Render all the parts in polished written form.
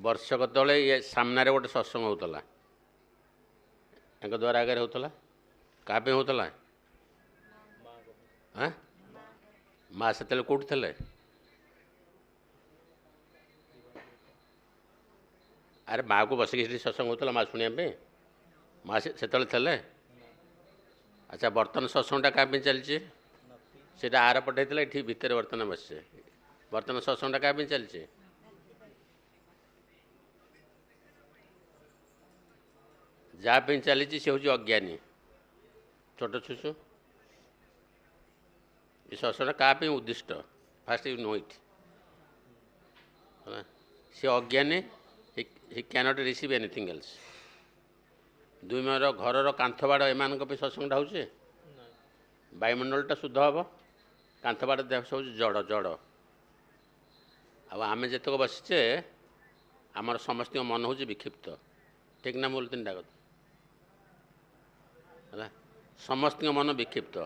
ବର୍ଷକ ତଳେ ଏ ସାମ୍ନାରେ ଗୋଟେ ସତ୍ସଙ୍ଗ ହେଉଥିଲା, ତାଙ୍କ ଦ୍ୱାରା ଆଗରେ ହେଉଥିଲା। କାହା ପାଇଁ ହେଉଥିଲା? ହଁ, ମା ସେତେବେଳେ କେଉଁଠି ଥିଲେ? ଆରେ ମାଆକୁ ବସିକି ସେଠି ସତ୍ସଙ୍ଗ ହେଉଥିଲା, ମା ଶୁଣିବା ପାଇଁ। ମା ସେତେବେଳେ ଥିଲେ। ଆଚ୍ଛା, ବର୍ତ୍ତମାନ ସତ୍ସଙ୍ଗଟା କାହା ପାଇଁ ଚାଲିଛି? ସେଇଟା ଆର ପଟେ ହେଇଥିଲା, ଏଠି ଭିତରେ ବର୍ତ୍ତମାନ ବସିছে। ବର୍ତ୍ତମାନ ସତ୍ସଙ୍ଗଟା କାହା ପାଇଁ ଚାଲିଛି? ଯାହା ପାଇଁ ଚାଲିଛି ସେ ହେଉଛି ଅଜ୍ଞାନୀ, ଛୋଟ ଶିଶୁ। ଏ ସତ୍ସଙ୍ଗଟା କାହା ପାଇଁ ଉଦ୍ଦିଷ୍ଟ? ଫାଷ୍ଟ ୟୁ ନୋ ଇଟ୍। ସେ ଅଜ୍ଞାନୀ, ହି କ୍ୟାନଟ୍ ରିସିଭ୍ ଏନିଥିଙ୍ଗ ଏଲ୍ସ। ଦୁଇ ମର ଘରର କାନ୍ଥ ବାଡ଼ ଏମାନଙ୍କ ପାଇଁ ସତ୍ସଙ୍ଗଟା ହେଉଛି। ବାୟୁମଣ୍ଡଳଟା ଶୁଦ୍ଧ ହେବ, କାନ୍ଥ ବାଡ଼ ଦେହ ସବୁ ଜଡ଼ ଜଡ଼। ଆଉ ଆମେ ଯେତେକ ବସିଛେ, ଆମର ସମସ୍ତଙ୍କ ମନ ହେଉଛି ବିକ୍ଷିପ୍ତ। ଠିକ୍ ନା ଭୁଲ? ତିନିଟା କଥା ହେଲା। ସମସ୍ତଙ୍କ ମନ ବିକ୍ଷିପ୍ତ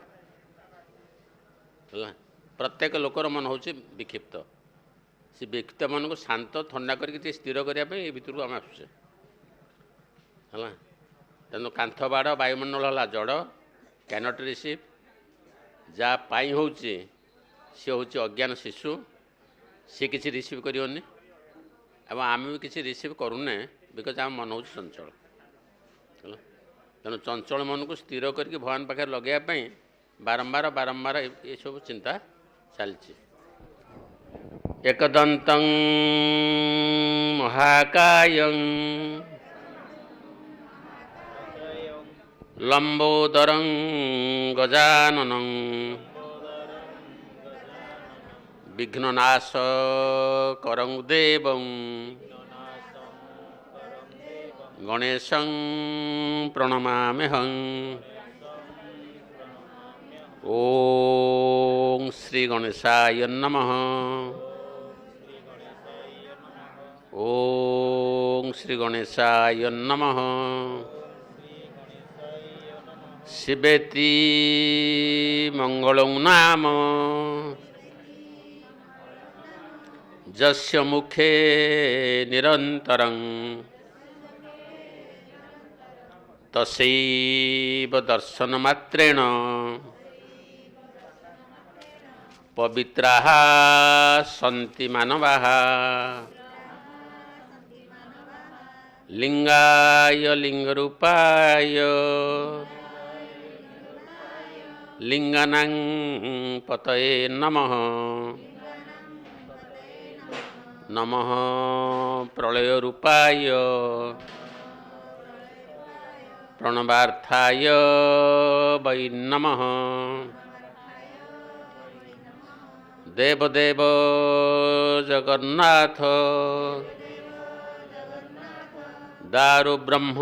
ହେଲା। ପ୍ରତ୍ୟେକ ଲୋକର ମନ ହେଉଛି ବିକ୍ଷିପ୍ତ। ସେ ବିକ୍ଷିପ୍ତ ମନକୁ ଶାନ୍ତ ଥଣ୍ଡା କରିକି ଟିକେ ସ୍ଥିର କରିବା ପାଇଁ ଏ ଭିତରକୁ ଆମେ ଆସୁଛେ ହେଲା। ତେଣୁ କାନ୍ଥ ବାଡ଼ ବାୟୁମଣ୍ଡଳ ହେଲା ଜଡ଼, କ୍ୟାନଟ୍ ରିସିଭ୍। ଯାହା ପାଇଁ ହେଉଛି ସେ ହେଉଛି ଅଜ୍ଞାନ ଶିଶୁ, ସେ କିଛି ରିସିଭ୍ କରିବନି। ଏବଂ ଆମେ ବି କିଛି ରିସିଭ୍ କରୁନେ, ବିକଜ ଆମ ମନ ହେଉଛି ଚଞ୍ଚଳ ହେଲା। ତେଣୁ ଚଞ୍ଚଳ ମନକୁ ସ୍ଥିର କରିକି ଭଗବାନ ପାଖରେ ଲଗାଇବା ପାଇଁ ବାରମ୍ବାର ବାରମ୍ବାର ଏସବୁ ଚିନ୍ତା ଚାଲିଛି। ଏକଦନ୍ତଂ ମହାକାୟଂ ଲମ୍ବୋଦରଂ ଗଜାନନଂ ବିଘ୍ନନାଶକରଂ ଦେବଂ ଗଣେଶଂ ପ୍ରଣମାମ୍ୟହଂ। ଓಂ ଶ୍ରୀ ଗଣେଶାୟ ନମଃ। ଓಂ ଶ୍ରୀ ଗଣେଶାୟ ନମଃ। ଶିବେତି ମଙ୍ଗଳଂ ନାମ ଯସ୍ୟ ମୁଖେ ନିରନ୍ତରଂ ତସୈବ ଦର୍ଶନ ମାତ୍ରେଣ ପବିତ୍ରାଃ ସନ୍ତି ମାନବାଃ। ଲିଙ୍ଗାୟ ଲିଙ୍ଗରୂପାୟ ଲିଙ୍ଗାନାଂ ପତये ନମଃ। ନମଃ ପ୍ରଳୟ ରୂପାୟ ପ୍ରଣବାର୍ଥାୟ ବୈ ନମଃ। ଦେବଦେବ ଜଗନ୍ନାଥ ଦାରୁ ବ୍ରହ୍ମ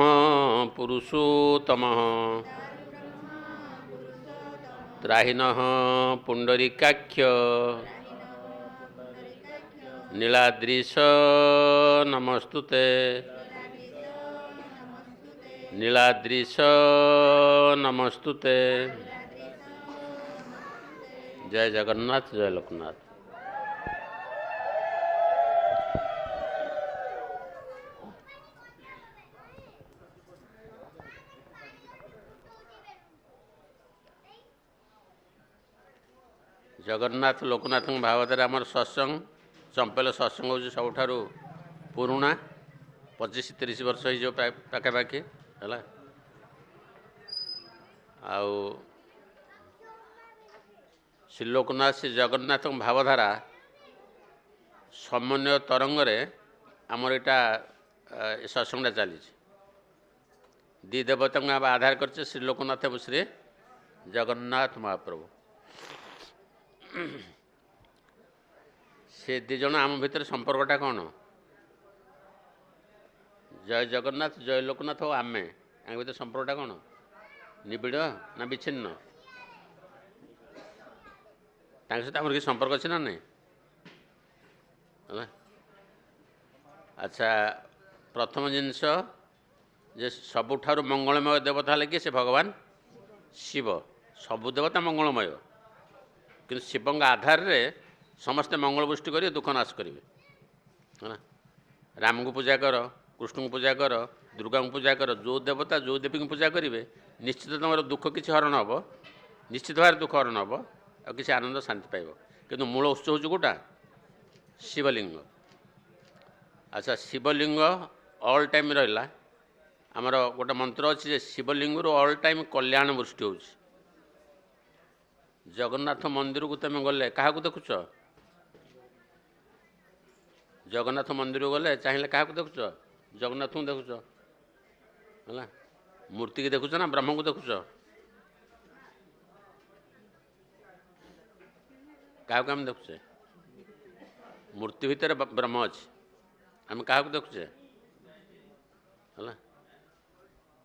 ପୁରୁଷୋତ୍ତମଃ ତ୍ରାହିନଃ ପୁଣ୍ଡରୀକାକ୍ଷ ନୀଳାଦ୍ରୀଶ ନମସ୍ତୁତେ। ନୀଳାଦ୍ରୀଶ ନମସ୍ତୁତେ। ଜୟ ଜଗନ୍ନାଥ, ଜୟ ଲୋକନାଥ। ଜଗନ୍ନାଥ ଲୋକନାଥଙ୍କ ଭାଗବତରେ ଆମର ସତ୍ସଙ୍ଗ, ଚମ୍ପେଲ ସତ୍ସଙ୍ଗ ହେଉଛି ସବୁଠାରୁ ପୁରୁଣା, 25-30 ବର୍ଷ ହେଇଯିବ ପାଖାପାଖି ହେଲା। ଆଉ ଶ୍ରୀ ଲୋକନାଥ ଶ୍ରୀ ଜଗନ୍ନାଥଙ୍କ ଭାବଧାରା ସମନ୍ୱୟ ତରଙ୍ଗରେ ଆମର ଏଇଟା ସତ୍ସଙ୍ଗଟା ଚାଲିଛି। ଦୁଇ ଦେବତାଙ୍କୁ ଆମେ ଆଧାର କରିଛେ, ଶ୍ରୀ ଲୋକନାଥ ଏବଂ ଶ୍ରୀ ଜଗନ୍ନାଥ ମହାପ୍ରଭୁ। ସେ ଦୁଇ ଜଣ ଆମ ଭିତରେ ସମ୍ପର୍କଟା କ'ଣ? ଜୟ ଜଗନ୍ନାଥ, ଜୟ ଲୋକନାଥ ଓ ଆମେ, ଆମ ଭିତରେ ସମ୍ପର୍କଟା କ'ଣ? ନିବିଡ଼ ନା ବିଚ୍ଛିନ୍ନ? ତାଙ୍କ ସହିତ ଆମର କିଛି ସମ୍ପର୍କ ଅଛି ନା ନାହିଁ ହେଲା। ଆଚ୍ଛା, ପ୍ରଥମ ଜିନିଷ ଯେ ସବୁଠାରୁ ମଙ୍ଗଳମୟ ଦେବତା ହେଲେ କିଏ? ସେ ଭଗବାନ ଶିବ। ସବୁ ଦେବତା ମଙ୍ଗଳମୟ, କିନ୍ତୁ ଶିବଙ୍କ ଆଧାରରେ ସମସ୍ତେ ମଙ୍ଗଳ ବୃଷ୍ଟି କରିବେ, ଦୁଃଖ ନାଶ କରିବେ ହେଲା। राम को पूजा कर, कृष्ण को पूजा कर, दुर्गा को पूजा कर, जो देवता जो देवी को पूजा करेंगे निश्चित तुम दुख किसी हरण हम, निश्चित भाव दुख हरण हम और किसी आनंद शांति पाइब। किंतु मूल उत्स हूँ कौटा शिवलिंग। अच्छा शिवलिंग ऑल टाइम रहा आमर गोटे मंत्र अच्छे शिवलिंग ऑल टाइम कल्याण वृष्टि हो। जगन्नाथ मंदिर को तुम गले क्या देखुच, जगन्नाथ मंदिर को गले चाहिए क्या देखुच, जगन्नाथ को देखुच है, मूर्ति की देखुच ना ब्रह्म को देखुच, क्या आम देखुचे मूर्ति भितर ब्रह्म अच्छे आम क्या देखुचे है,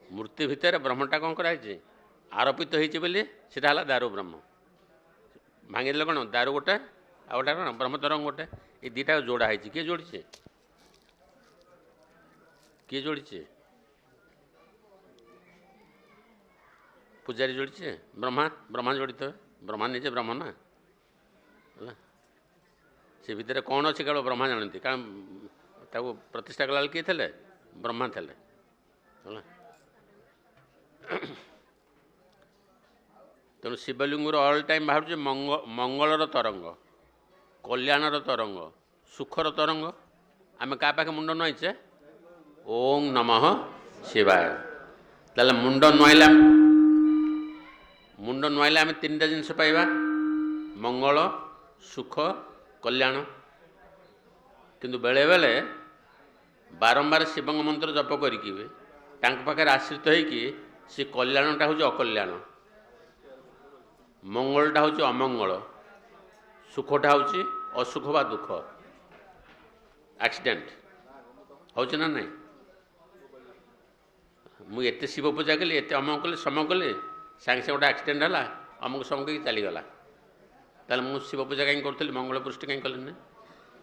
मूर्ति भितर ब्रह्मटा कौन कराई आरोपित होता दारू ब्रह्म भांगीदे कौन दारू गोटे आ गोटे कौन ब्रह्म तरंग गोटे ये दुटा जोड़ा है किए जोड़ी किए जोड़ी पूजारी जोड़ी ब्रह्मा ब्रह्मा जोड़ी थे ब्रह्मा निजे ब्रह्म ना है से भितर कौन अच्छे केवल ब्रह्मा जानती कारण ताको प्रतिष्ठा कला किए थे ब्रह्मा थे है। तेणु शिवलिंग ऑल टाइम बाहर मंगलर तरंग कल्याणर तरंग सुखर तरंग आम क्या पाखे मुंड नुआईचे ओं नमः शिवाय ताले मुंड नुआइले आम तीन टा जिनस पाइबा मंगल सुख कल्याण। किंतु बेले बेले बारंबार शिव मंत्र जप करिकी पाखे आश्रित होइकी से कल्याणटा हूँ अकल्याण मंगलटा हूँ अमंगल सुखटा हूँ असुख बा दुख एक्सीडेंट हो ना नहीं मुझे शिव पूजा कली एत अमक कली समय कली सांगे सांगे गोटे एक्सीडेंट है अमुक समय की चलीगला ताल मु शिव पूजा कहीं करी मंगल पृष्टि कहीं कल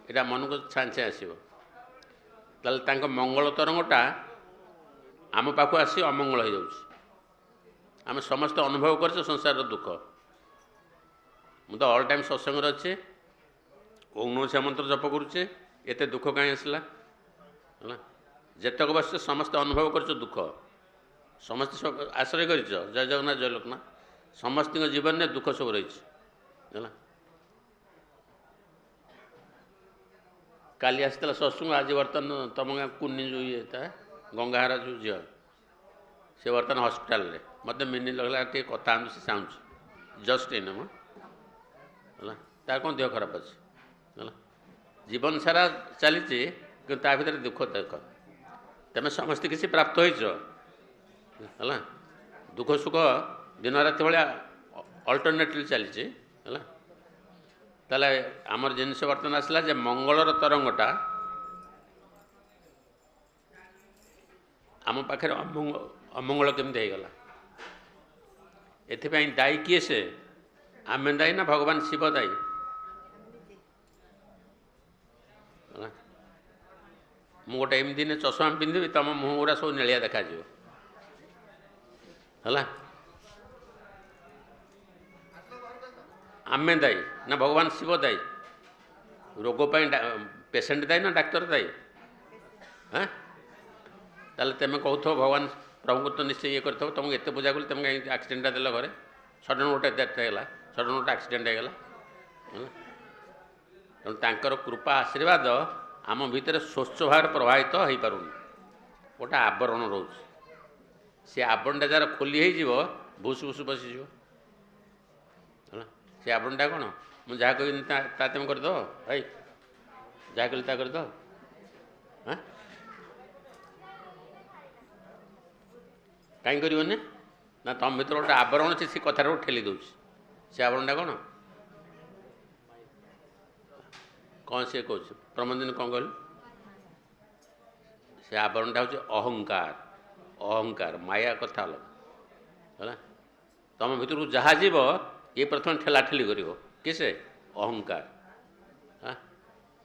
यहाँ मन को छाँचे आसो ताल मंगल तरंगटा आम पाखु आसी अमंगल हो जाऊँ आम समस्त अनुभव कर संसार दुख मु तो ऑल टाइम सत्संग अच्छे ओं नमः मंत्र जप करुचे एत दुख कहीं आसला है जितक वर्ष समस्त अनुभव कर दुख समस्त आश्रय कर जय जगन्नाथ जय लोकनाथ समस्त जीवन में दुख सब रही है। काली आसला सत्संग आज बर्तमान तुम गाँव कुन्नी जो ये था गंगाहारा जो झी से बर्तमान हस्पिटाल मत मिनी लगला टे कथा से चाहूँ जस्ट इन है तार कौन देह खराब अच्छे है जीवन सारा चली कि भर दुख देख तुम समस्त किसी प्राप्त है दुख सुख दिन रात भाया अल्टरनेटली चली है ताले आमर जिनस बर्तमान आसला जे मंगलर तरंगटा आम पाखे अमंगल केमती होगला एथि दायी किए से आम दायी ना भगवान शिव दायी मु गोटे एमती दिन चषमा पिंधि तुम मुह गुरा सब नेलिया देखा है आमे दायी ना भगवान शिव दायी रोग पेसेंट दायी ना डाक्तर दायी हाँ ताले तुम कहु भगवान प्रभु को तो निश्चय ये कर तुमको एत पूजा कल तुम कहीं एक्सीडेंटा देल घरे सडन गोटे डेथ होगा सडन गोटे एक्सीडेंट होगा तेणु कृपा आशीर्वाद आम भितर स्वच्छ भाव प्रवाहित हो पारुनि गोटे आवरण रोच से आवरणटा जार खोली हो भूस भूस बसीज है से आवरणटा कौन मुझे जहाँ कह तुम करद भाई जहाँ कह ता करद हाँ कहीं करने ना तुम भर गोटे आवरण अच्छे से कथा ठेली दौर से आवरणटा कौन कौन से कौन प्रमोदिन कौन कहल से आवरणटा हूँ अहंकार अहंकार माया कथा अलग है तुम भर जहाँ जीव ये प्रथम ठेला ठेली कर किसे अहंकार हाँ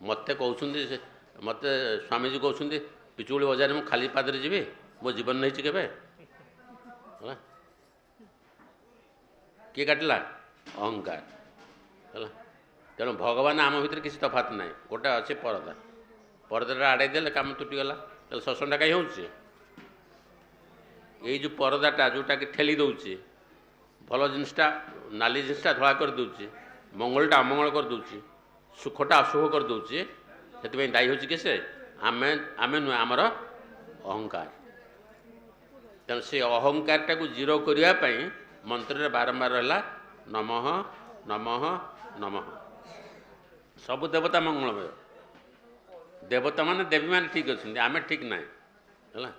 मत कहते मत स्वामीजी कहते पिचुड़ी बजार में खाली पादरे जी मो जीवन नहीं के किए काटला अहंकार है तेणु भगवान आम भर किसी तफात ना गोटे अच्छे परदा ପରଦାଟା ଆଡ଼େଇ ଦେଲେ କାମ ତୁଟିଗଲା। ତାହେଲେ ଶୋଷଣଟା କାହିଁ ହେଉଛି? ଏଇ ଯେଉଁ ପରଦାଟା ଯେଉଁଟାକି ଠେଲି ଦେଉଛି, ଭଲ ଜିନିଷଟା ନାଲି ଜିନିଷଟା ଧଳା କରିଦେଉଛି, ମଙ୍ଗଳଟା ଅମଙ୍ଗଳ କରିଦେଉଛି, ସୁଖଟା ଅସୁଖ କରିଦେଉଛି, ସେଥିପାଇଁ ଦାୟୀ ହେଉଛି କି ସେ? ଆମେ ନୁହେଁ, ଆମର ଅହଙ୍କାର। ତେଣୁ ସେ ଅହଙ୍କାରଟାକୁ ଜିରୋ କରିବା ପାଇଁ ମନ୍ତ୍ରରେ ବାରମ୍ବାର ହେଲା ନମଃ ନମଃ ନମଃ। ସବୁ ଦେବତା ମଙ୍ଗଳମୟ। ଦେବତାମାନେ ଦେବୀମାନେ ଠିକ୍ ଅଛନ୍ତି, ଆମେ ଠିକ୍ ନାହିଁ ହେଲା।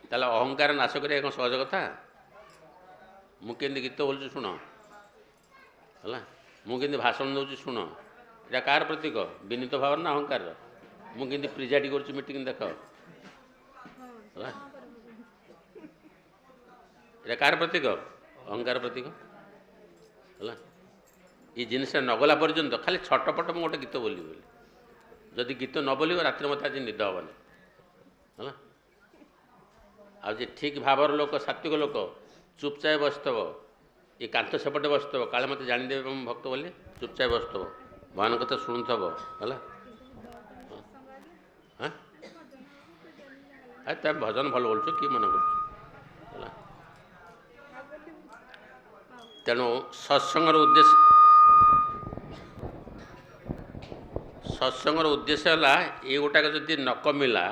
ତାହେଲେ ଅହଙ୍କାର ନାଶ କରିବା କ'ଣ ସହଜ କଥା? ମୁଁ କେମିତି ଗୀତ ବୋଲୁଛି ଶୁଣ ହେଲା, ମୁଁ କେମିତି ଭାଷଣ ଦେଉଛି ଶୁଣ। ଏଇଟା କାହାର ପ୍ରତୀକ? ବିନୀତ ଭାବର ନା ଅହଙ୍କାରର? ମୁଁ କେମିତି ପ୍ରିଜାଇଡ୍ କରୁଛି ମିଟିଂ ଦେଖ ହେଲା, ଏଇଟା କାହାର ପ୍ରତୀକ? ଅହଙ୍କାର ପ୍ରତୀକ ହେଲା। ଏ ଜିନିଷଟା ନଗଲା ପର୍ଯ୍ୟନ୍ତ ଖାଲି ଛଟପଟ ମୁଁ ଗୋଟେ ଗୀତ ବୋଲିବି ବୋଲି, ଯଦି ଗୀତ ନ ବୋଲିବ ରାତିରେ ମୋତେ ଆଜି ନିଦ ହେବନି ହେଲା। ଆଉ ଯେ ଠିକ୍ ଭାବର ଲୋକ, ସାତ୍ଵିକ ଲୋକ, ଚୁପଚାପ ବସିଥିବ, ଏ କାନ୍ଥ ସେପଟେ ବସିଥିବ, କାଳେ ମୋତେ ଜାଣିଦେବେ ମୁଁ ଭକ୍ତ ବୋଲି, ଚୁପଚାପ ବସିଥିବ, ଭଗବାନଙ୍କ କଥା ଶୁଣୁଥିବ ହେଲା। ହଁ ତମେ ଭଜନ ଭଲ ବୋଲୁଛ, କିଏ ମନେ କରୁଛୁ ହେଲା। ତେଣୁ ସତ୍ସଙ୍ଗର ଉଦ୍ଦେଶ୍ୟ ହେଲା ଏ ଗୋଟାକ ଯଦି ନ କମିଲା,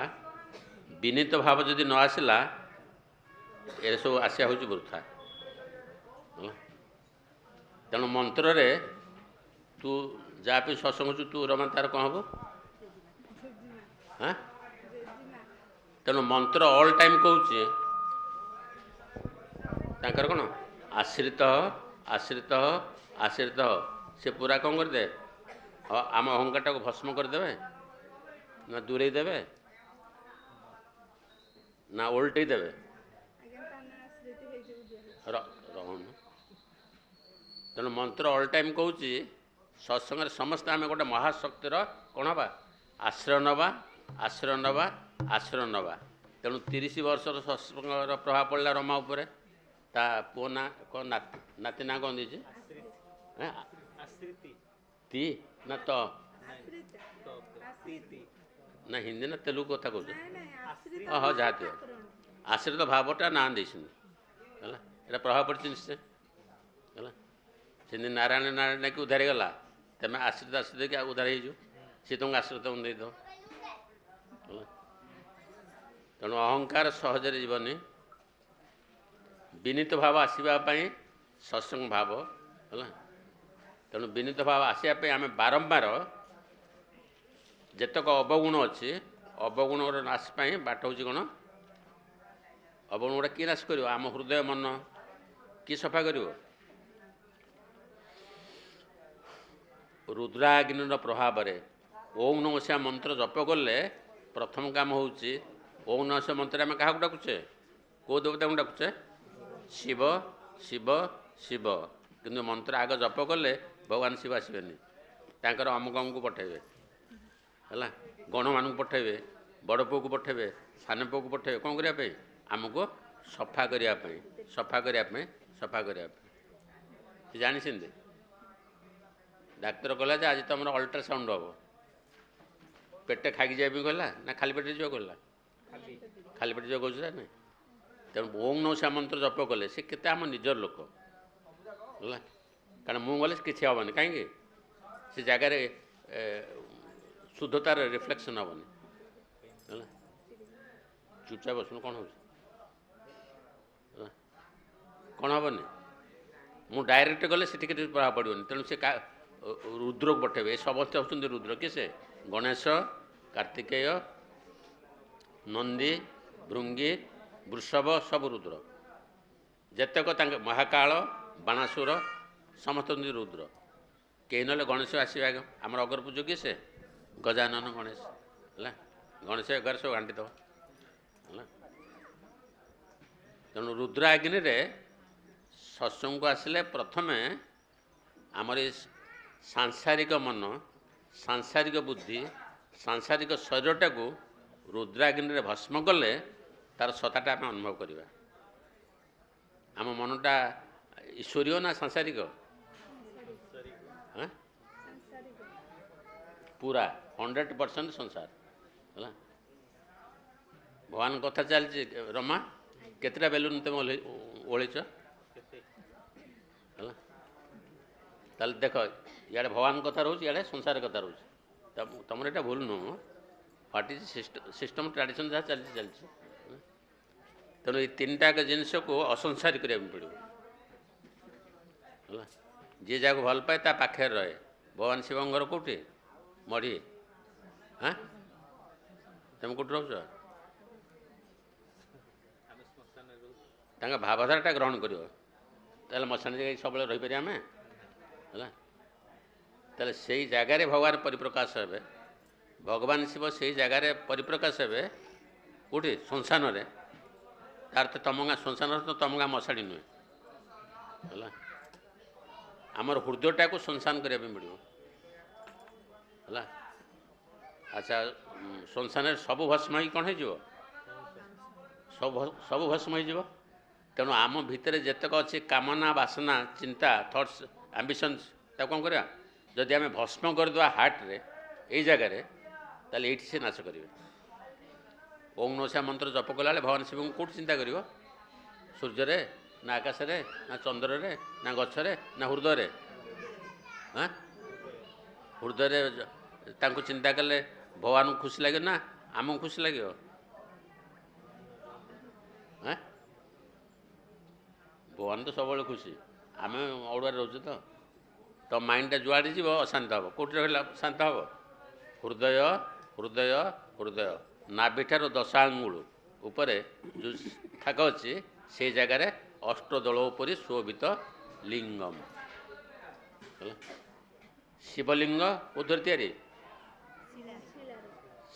ବିନୀତ ଭାବ ଯଦି ନ ଆସିଲା, ଏ ସବୁ ଆସିବା ହେଉଛି ବୃଥା ହେଲା। ତେଣୁ ମନ୍ତ୍ରରେ ତୁ ଯାହା ପାଇଁ ସତ୍ସଙ୍ଗ ହେଉଛୁ, ତୁ ରମା ତାର କ'ଣ ହେବ? ହଁ, ତେଣୁ ମନ୍ତ୍ର ଅଲ୍ ଟାଇମ୍ କହୁଛି ତାଙ୍କର କ'ଣ? ଆଶ୍ରିତ ଆଶ୍ରିତ ଆଶ୍ରିତ। ସେ ପୁରା କ'ଣ କରିଦେବେ? ଆମ ଅହଙ୍କାରଟାକୁ ଭସ୍ମ କରିଦେବେ, ନା ଦୂରେଇ ଦେବେ, ନା ଓଲଟେଇ ଦେବେ? ରହୁନ। ତେଣୁ ମନ୍ତ୍ର ଅଲ୍ ଟାଇମ୍ କହୁଛି ସତ୍ସଙ୍ଗରେ ସମସ୍ତେ ଆମେ ଗୋଟେ ମହାଶକ୍ତିର କ'ଣ ହେବା? ଆଶ୍ରୟ ନେବା, ଆଶ୍ରୟ ନେବା, ଆଶ୍ରୟ ନେବା। ତେଣୁ 30 ବର୍ଷର ସତ୍ସଙ୍ଗର ପ୍ରଭାବ ପଡ଼ିଲା ରମା ଉପରେ। ତା ପୁଅ ନା କ'ଣ, ନାତି ନା କ'ଣ ଦେଇଛି? ତି ନା ତ ନା ହିନ୍ଦୀ ନା ତେଲୁଗୁ କଥା କହୁଛ? ହଁ ଯାହା ଥିବ, ଆଶ୍ରିତ ଭାବଟା ନାଁ ଦେଇଛନ୍ତି ହେଲା। ଏଇଟା ପ୍ରଭାବ ପଡ଼ିଛି ନିଶ୍ଚୟ ହେଲା। ସେମିତି ନାରାୟଣ ନାରାୟଣକି ଉଦ୍ଧାର ହେଇଗଲା, ତମେ ଆଶ୍ରିତ ଆଶ୍ରିତ ହେଇକି ଉଦ୍ଧାର ହେଇଯିବ, ସିଏ ତୁମକୁ ଆଶ୍ରିତ ଦେଇଦେବ ହେଲା। ତେଣୁ ଅହଙ୍କାର ସହଜରେ ଯିବନି। ବିନୀତ ଭାବ ଆସିବା ପାଇଁ ସତ୍ସଙ୍ଗ ଭାବ ହେଲା। ତେଣୁ ବିନୀତ ଭାବ ଆସିବା ପାଇଁ ଆମେ ବାରମ୍ବାର ଯେତେକ ଅବଗୁଣ ଅଛି, ଅବଗୁଣର ନାଶ ପାଇଁ ବାଟ ହେଉଛି କ'ଣ? ଅବଗୁଣଟା କିଏ ନାଶ କରିବ? ଆମ ହୃଦୟ ମନ କିଏ ସଫା କରିବ? ରୁଦ୍ରାଗ୍ନିର ପ୍ରଭାବରେ ଓମ୍ ନମଃ ଶିବାୟ ମନ୍ତ୍ର ଜପ କଲେ ପ୍ରଥମ କାମ ହେଉଛି, ଓମ୍ ନମଃ ଶିବାୟ ମନ୍ତ୍ରରେ ଆମେ କାହାକୁ ଡାକୁଛେ? କେଉଁ ଦେବତାଙ୍କୁ ଡାକୁଛେ? ଶିବ ଶିବ ଶିବ। କିନ୍ତୁ ମନ୍ତ୍ର ଆଗ ଜପ କଲେ ଭଗବାନ ଶିବ ଆସିବେନି, ତାଙ୍କର ଅମୁକ ଅମୁକୁ ପଠାଇବେ ହେଲା। ଗଣମାନଙ୍କୁ ପଠାଇବେ, ବଡ଼ ପୁଅକୁ ପଠାଇବେ, ସାନ ପୁଅକୁ ପଠାଇବେ, କ'ଣ କରିବା ପାଇଁ? ଆମକୁ ସଫା କରିବା ପାଇଁ, ସଫା କରିବା ପାଇଁ, ସଫା କରିବା ପାଇଁ। ସେ ଜାଣିଛନ୍ତି। ଡାକ୍ତର କହିଲା ଯେ ଆଜି ତୁମର ଅଲ୍ଟ୍ରାସାଉଣ୍ଡ ହେବ, ପେଟରେ ଖାଇକି ଯିବା ପାଇଁ କହିଲା ନା ଖାଲି ପେଟରେ ଯିବାକୁ କହିଲା? ଖାଲି ପେଟରେ ଯିବାକୁ କହୁଛି ନା ନାହିଁ। ତେଣୁ ଓମ୍ ନମଃ ଶିବାୟ ମନ୍ତ୍ର ଜପ କଲେ ସେ କେତେ ଆମ ନିଜର ଲୋକ ହେଲା। କାରଣ ମୁଁ ଗଲେ କିଛି ହେବନି, କାହିଁକି? ସେ ଜାଗାରେ ଶୁଦ୍ଧତାର ରିଫ୍ଲେକ୍ସନ୍ ହେବନି ହେଲା। ଚୁପଚାପ ବସୁନ, କ'ଣ ହେଉଛି ହେଲା, କ'ଣ ହେବନି? ମୁଁ ଡାଇରେକ୍ଟ ଗଲେ ସେଠି କିଛି ପ୍ରଭାବ ପଡ଼ିବନି। ତେଣୁ ସେ ରୁଦ୍ରକୁ ପଠାଇବେ। ଏ ସମସ୍ତେ ହେଉଛନ୍ତି ରୁଦ୍ର। କିଏ ସେ? ଗଣେଶ, କାର୍ତ୍ତିକେୟ, ନନ୍ଦୀ, ଭୃଙ୍ଗୀ, ବୃଷଭ, ସବୁ ରୁଦ୍ର। ଯେତେକ ତାଙ୍କ ମହାକାଳ, ବାଣାସୁର ସମସ୍ତେ ହେଉଛନ୍ତି ରୁଦ୍ର। କେହି ନହେଲେ ଗଣେଶ ଆସିବେ ଆଗ। ଆମର ଅଗର ପୂଜ କିଏ ସେ? ଗଜାନନ ଗଣେଶ ହେଲା। ଗଣେଶ ଏଗାର ସବୁ ଘାଣ୍ଟି ଦେବ ହେଲା। ତେଣୁ ରୁଦ୍ର ଅଗ୍ନିରେ ସତ୍ସଙ୍ଗକୁ ଆସିଲେ ପ୍ରଥମେ ଆମର ଏ ସାଂସାରିକ ମନ, ସାଂସାରିକ ବୁଦ୍ଧି, ସାଂସାରିକ ଶରୀରଟାକୁ ରୁଦ୍ରାଗ୍ନିରେ ଭସ୍ମ କଲେ ତାର ସତାଟା ଆମେ ଅନୁଭବ କରିବା। ଆମ ମନଟା ଈଶ୍ୱରୀୟ ନା ସାଂସାରିକ? ପୁରା 100% संसार है भगवान कथा चलती रमा केतटा बेलून तुम ओलिच है ताल देख इे भगवान कथा रोच इे संसार कथा रोच तुम यहाँ भूल नुह व्हाट इज सिस्टम ट्रेडिशन जहाँ चलती चलती तेणु ये तीन टाक जिनस को असंसारी करा पड़ो है जी जहाँ भल पाए ता पाखे रहे भगवान शिवंर कौटे मढ़ी हाँ तुम कौट रोच भावधाराटा ग्रहण कर मशाण जगह सब रहीपर आम है तेल से जगार भगवान परिप्रकाश हे भगवान शिव से जगार परिप्रकाश हे कौटी संसान तार तो तुम गाँ संसान तो तुम गाँ मशाणी नुहे है आमर हृदयटा को संसान करने मिले है अच्छा संसान सब भस्म ही कौन हो सब भस्म हो तेणु आम भितर जितक अच्छे कामना वासना चिंता थट्स आम्बिशंस कौन करवा जदि आम भस्म करदे हार्ट्रे यही जगार ताल ये से नाश करेंगे ओम नमः मंत्र जप कला भगवान शिव को कौट चिंता कर सूर्य ना आकाश ना चंद्र ना गचरे ना हृदय हाँ हृदय चिंता कले भगवान को खुशी लगे ना आमको खुशी लगे हाँ भगवान तो सब खुशी आम अड़ुआ रोचे तो माइंडटा जुआड़े जीव अशांत हम कौट रहा शांत हम हृदय हृदय हृदय नाभिठार 10 आंगुल उपरे जो थाक अच्छी से जगार अष्टदल उपरी शोभित लिंगम शिवलिंग कौन तैयारी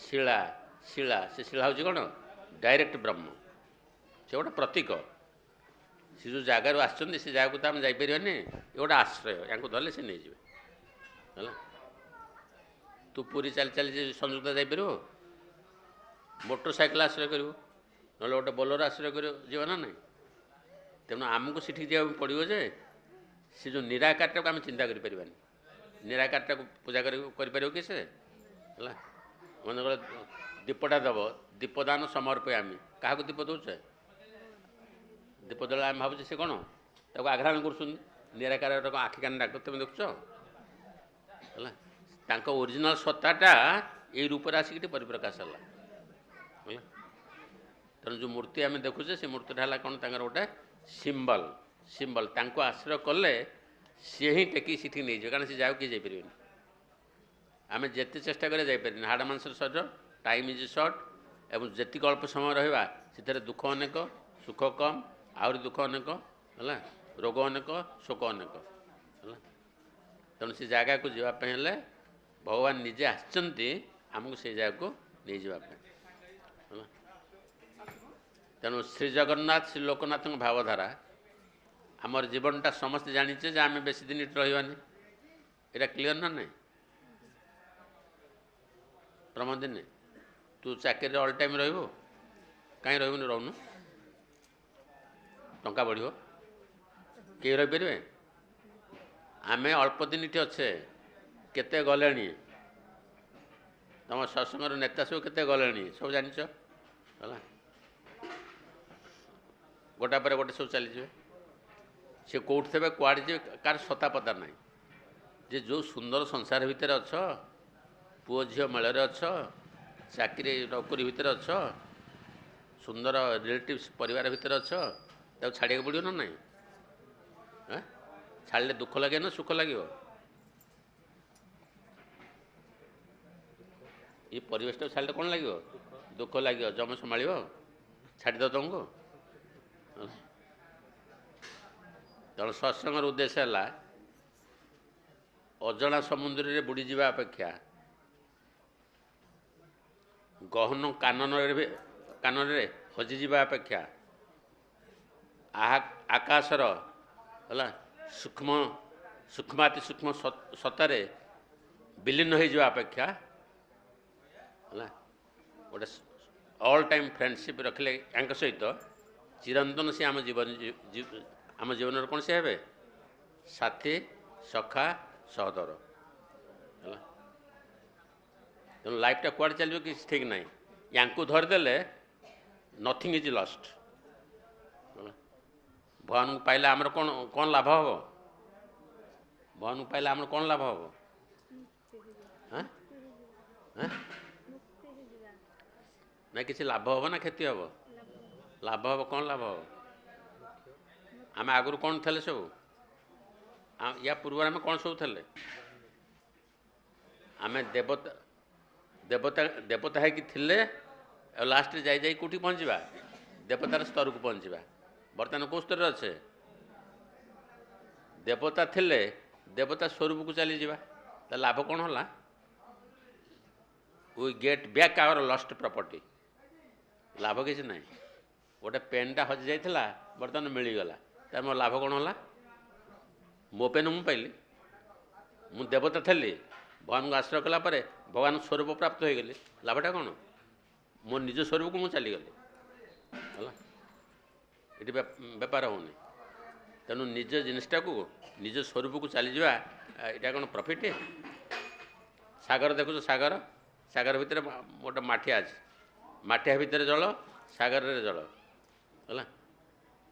शिला शिला से शिला हूँ कौन डायरेक्ट ब्रह्म से गोटे प्रतीक से जो जगार आसुँच से जगह तो आम जापर ये गोटे आश्रय या धरले से नहीं है तू पूरी चली चली संयुक्ता जापर मोटरसाइकेल आश्रय कर ना गोटे बोलेरो आश्रय कर जीव ना नहीं तेणु आमको सीठी जावाक पड़ो जे से जो निराकारटा को आम चिंता करें निराकारटा को पूजा कर कि से है मन दीपटा दब दीपदान समर्पय आम क्या दीप दौचे दीप दल आम भावुचे से कौन ताको आघ्राण कर निराकार आखि कान डाक तुम देखुच है ओरिजिनल सत्ताटा ये रूप आसिक परिप्रकाश है तेणु जो मूर्ति आम देखुचे से मूर्तिटा है कौन तर गोटे सिंबल सिंबल आश्रय कले सी ही टेकी सीठी नहीं कारण से जाओ किए जापर आम जिते चेष्टा करें जापर हाड़ मांस शरीर टाइम इज सर्ट एवं जीक अल्प समय रहा से दुख अनेक सुख कम आहरी दुख अनेक है रोग अनेक शोक अनेक है तेणु से जगह को जावाई भगवान निजे आमको से जगह को नहीं जावाई है तेणु श्री जगन्नाथ श्री लोकनाथ भावधारा आमर जीवनटा समस्त जानीचे जे आम बेसी दिन रही यहाँ क्लीयर ना नहीं प्रमोदिन तू चाकरी अल टाइम रो कहीं रोन रोनु टंका बढ़ किए रहीपर आम अल्प दिन ये अच्छे केते गले तुम सत्संगर नेता सब केते गले सब जानिच है गोटा पर गोटे सब चलीजे सी कौट थे कड़े जे कार सता पता ना जे जो सुंदर संसार भितर अच्छ पुओ झील मेल चाकरी नौकरी भितर अच्छ सुंदर रिलेटिव्स परिवार भितर अच्छ छाड़ा पड़ो ना नहीं हाँ छाड़े दुख लगे ना सुख लगे ये परिवेश छाड़े कौन लगे दुख लगे जम संभाल छाड़द तुमको तेणु सत्संगर उद्देश्य है अजणा समुद्र में बुड़ी जावा अपेक्षा गहन कानन हजिजा अपेक्षा आकाशर है सूक्ष्म सूक्ष्माति सूक्ष्म सत्तार विलीन हो जावा अपेक्षा है गोटे ऑल टाइम फ्रेंडशिप रखले या सहित चिरंतन से आम जीवन कौन से हे साथी सखा सहदर है तेणु लाइफटा कुआड़े चलो कि ठीक ना या धरदे नथिंग इज लस्ट भगवान को पाइले आमर कौन कौन लाभ हम भगवान को पाइले आमर कौन लाभ हम ना किसी लाभ हम ना क्षति हम लाभ हम कौन लाभ हम आम आगु कौन थे सब या पूर्व आम कौन सब थे आम देवता देवता देवता है कि थिले लास्ट जाई कौटी पहुँचवा देवतार स्तर को पहुँचवा बर्तमान कौ स्तर अच्छे देवता थिले देवता स्वरूप को चली जावा तो लाभ कौन है we get back our lost property लाभ किसी ना गोटे पेनटा हजि जाइला बर्तमान मिलगला तार मोर लाभ कौन है मो पेन मु पाइली मु देवता थी भगवान को आश्रय कलापर भगवान स्वरूप प्राप्त हो गली लाभटा कौन मो निज स्वरूप को मुझे चलीगली है ये बेपार होनी तेणु निज जिनटा को निज स्वरूप को चली जावा यहाँ कौन प्रॉफिट सागर देखुच सागर सागर भितर गोटे माठिया अच्छे माठिया भितर जल सागर रे जल है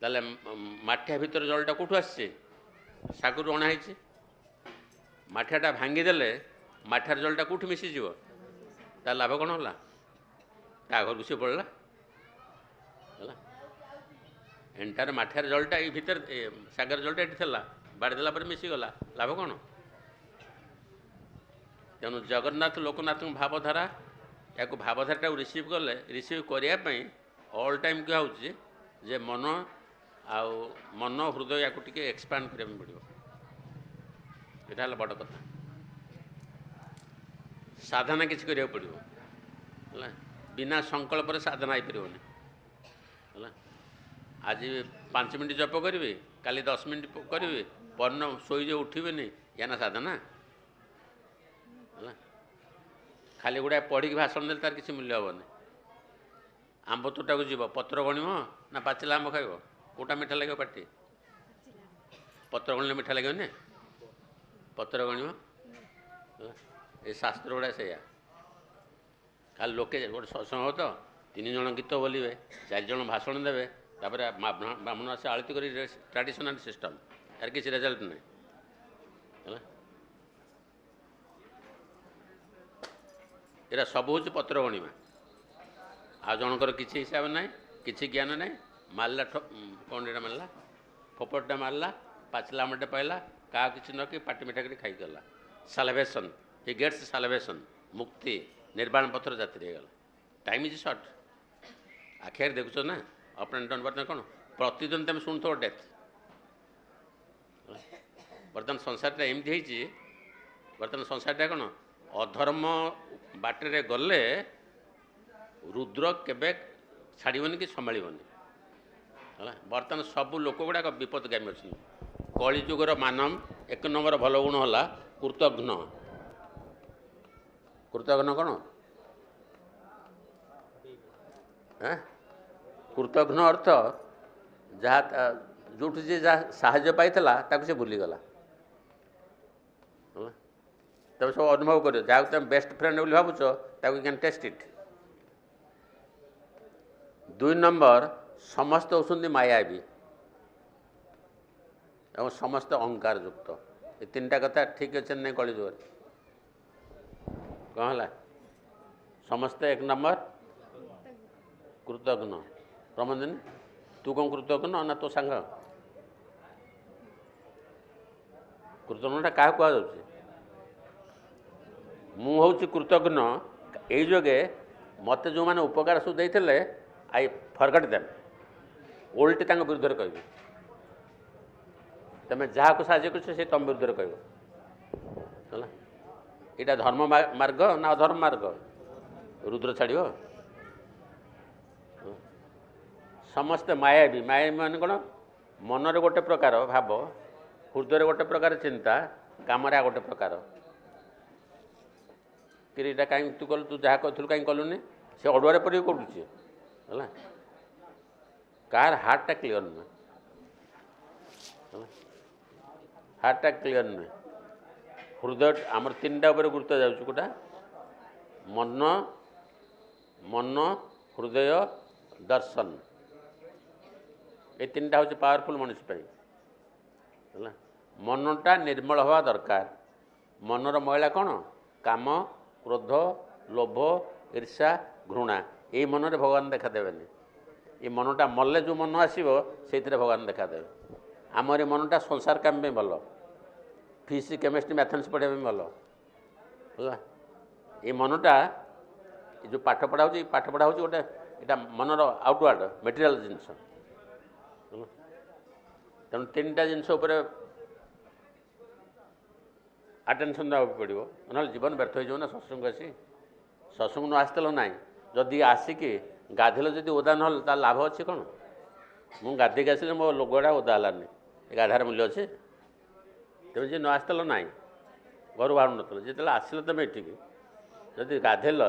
ताले माठिया भितर जलटा कौटू आसছে सागर अणाई माठियाटा भांगीदेले माठियार जलटा कौट मिशीज तार लाभ कौन है ता घर को सी पड़ा है एंटार माठियार जलटा ये भितर सागर जलटा ये बाड़देला पर मिशीगला लाभ कौन तेणु जगन्नाथ लोकनाथ भावधारा या भावधारा रिसीव कले रिसीव करने ऑल टाइम क्या हो मन आउ मन हृदय या टी एक्सपांड करने पड़ो यहाँ बड़ कथा साधना किसी करा पड़ो है बिना संकल्प साधना हो पारे है आज 5 मिनट जप करी काली 10 मिनट करी पन्न शोजे उठबे या ना साधना है खाली गुड़ा पढ़ी भाषण दे तार किसी मूल्य हेनी आंब तोटा को जीव पत्र गणिम ना पाचिला आंब खाइब कौटा मीठा लगे पाटी पत्र गणिले मीठा लगे पत्र गणिम ये शास्त्र गुड़ा से खाली लोके गोटे सत्संग हो तो 3 जन गीत बोलिए 4 जन भाषण देवे तापर ब्राह्मण आसे आलती कर ट्राडिशनल सिस्टम यार किसी रिजल्ट नहीं है ये सब हूँ पत्र गणिमा आ जनकर किसी हिसाब ना किसी ज्ञान ना मारला कौन एटा मारला फोपटा मारला पाचला आमटे पाइला क्या किसी न कि पाटी मिठा कर खाईगला साल्वेशन ही गेट्स साल्वेशन मुक्ति निर्वाण पथर जाति गला टाइम इज सर्ट आखिर देखुच ना अप एंड डाउन बर्तमान कौन प्रतिदिन तुम शुणुथ डेथ बर्तमान संसारटा एमती बर्तमान संसारटा कौन अधर्म बाटे गले रुद्र केबे छाड़बनी कि संभाळबनी है बर्तमान सब लोक गुड़ाक विपदगामी अच्छे कलिजुगर मानव 1 नंबर भल गुण है कृतघ्न कृतघ्न कौन कृतघ्न अर्थ जहाँ जो जी जहाँ साहाय्य पाइला से भूलीगला तब सब अनुभव कर जहाँ तुम बेस्ट फ्रेंड बोली भावुच कैन टेस्ट इट 2 नंबर समस्त होती मायावी और समस्त अहंकार युक्त ये 3टा कथा ठीक अच्छे नहीं कलिजुगर कौन है समस्त 1 नंबर कृतघ्न प्रमोदिनी तू कौन कृतघ्न ना तो सांग कृतघ्नटा क्या कह मु हूँ कृतघ्न यही जोगे मत जो मैंने उपकार सब देते आई फरगट देम ओल्टी विरुद्ध कह तुम जहाँ को साहय कर तुम विरुद्ध कह यहाँ धर्म मार्ग ना अधर्म मार्ग रुद्र छाड़ समस्ते मायावी मायावी मान कौन मनरे गोटे प्रकार भाव हृदय गोटे प्रकार चिंता काम गोटे प्रकार कि कहीं तू कलु तू जहाँ कहलु कहीं कलुनि से अड़ुआ पड़े कटुचे है कार हार्टा क्लीयर नुहे हार्टा क्लीयर नुहे हृदय आमर 3टा गुरुत्व जाऊँ कौटा मन मन हृदय दर्शन ये तीन टा हूँ पावरफुल मनुष्य है। मनटा निर्मल हवा दरकार। मनर मैला कौन काम क्रोध लोभ ईर्षा घृणा ये मनरे भगवान देखा देवेनि। ये मनटा मल्ले जो मन आसो से भगवान देखा देवे। आमर मनटा संसार काम में भल फिजिक्स केमिस्ट्री मैथमेटिक्स पढ़ाई भल है। ये मनटा जो पाठ पढ़ा हो पाठ पढ़ा हो गोटे यहाँ मनर आउटवर्ड मेटेरियल जिनस तेणु तीन टा जिनस आटेनसन देवाक पड़ो ना जीवन व्यर्थ हो ना। सत्संग आसी सत्संग न आसतेल ना जदि आसिकी गाधेल जदि ओदा ना तार लाभ अच्छे कौन। मुझे गाधे आसिले मो लोगटा ओदा है गाधार मूल्य अच्छे तेज जी न आसतेल ना घर बाहर नल जिते आसिल तुम ये जदि गाधेल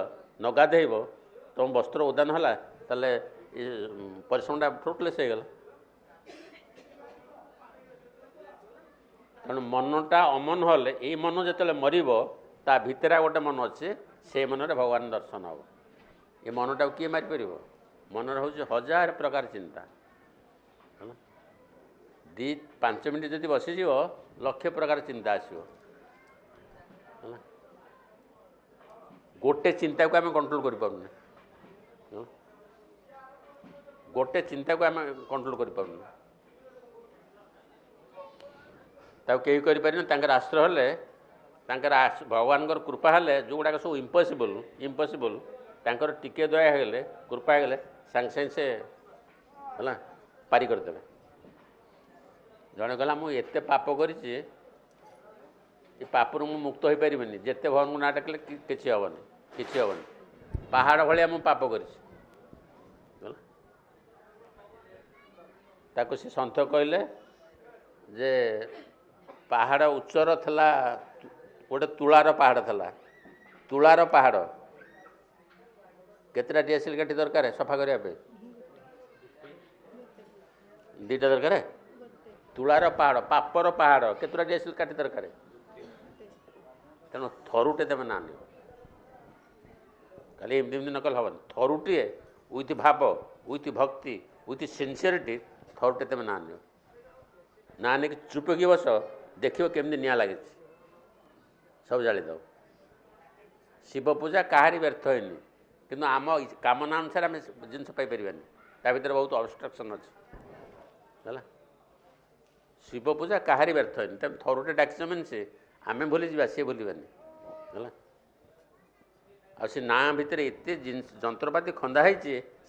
न गाधेब तुम वस्त्र ओदा ना ताले परिश्रमटा फ्रुटलेस हो गला। तेणु मनटा अमन हेले ये मन जो मरब ता भितर गोटे मन अच्छे से मनरे भगवान दर्शन हम। ये मनटा किए मारिपर मनर हूँ हजार प्रकार चिंता है। 2-5 मिनट जब बसीज लक्ष प्रकार चिंता आसो है। गोटे चिंता को आम कंट्रोल कर पारे गोटे चिंता को आम कंट्रोल कर पारे कई कर आश्रय हेले भगवान कृपा हेले जो गुड़ाक सब इम्पॉसिबल इम्पॉसिबल टिके दया होगले कृपा होगले सांगे सांगे से है पारी करदे। जड़े कहला मुझे पाप कर पापरू मु मुक्त हो पारि जिते भगवान को ना डाकिले किसी हेनी किसी हेनी पहाड़ भाया मुझे पाप कर से सन्थ कहले जे पहाड़ उच्चर थला गोटे तुलार पहाड़ थला तुलार पहाड़ केतटा डीएसएल काठी दरकार सफा करने 2टा दरकार तुलार पहाड़ पापर पहाड़ केतटा डीएसएल काठी दरकार तेणु थरुटे तुम ना नि खाली एमती एमती नकल हेन थरुटे विथ भाव विथ भक्ति विथ सिनसीयरिटी थरुटे तुम ना नि ना नहीं चुपकी बस देख केमती निआ लगे सब जाली दो। शिव पूजा कहारी व्यर्थ होनी कि आम कामना अनुसार आम जिन पाइपर ता भर बहुत अबस्ट्रक्शन अच्छे है। शिव पूजा कहारी व्यर्थ होनी तुम थरुटे डाक मीन से आम भूली जा सी भूलबानी है। ना भितर एत जंत्रपाति खंदा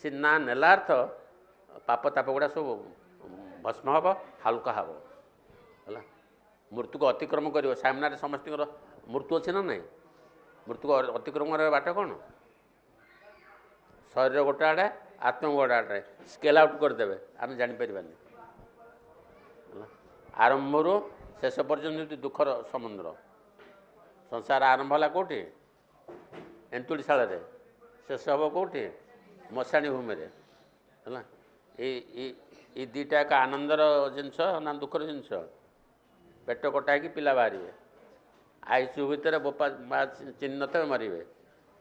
सी ना नेला अर्थ पाप ताप गुड़ा सब भस्म हम हालुका हम है। मृत्यु को अतिक्रम कर सामने समस्त मृत्यु अच्छे ना ना मृत्यु को अतिक्रम कर बाट कौन शरीर गोटे आड़े आत्मा गोटे आड़े स्केल आउट करदे आम जापर आरंभ शेष पर्यंत दुखर समुद्र संसार आरंभ है कौटी एंतुड़ीशाल शेष हम कौटी मशाणी भूमि है। ये दुईटा एक आनंदर जिनस ना दुखर जिनस पेट कटा कि पिला बाहर आईसीयू भितर बोपा माँ चिन्ह थे मरे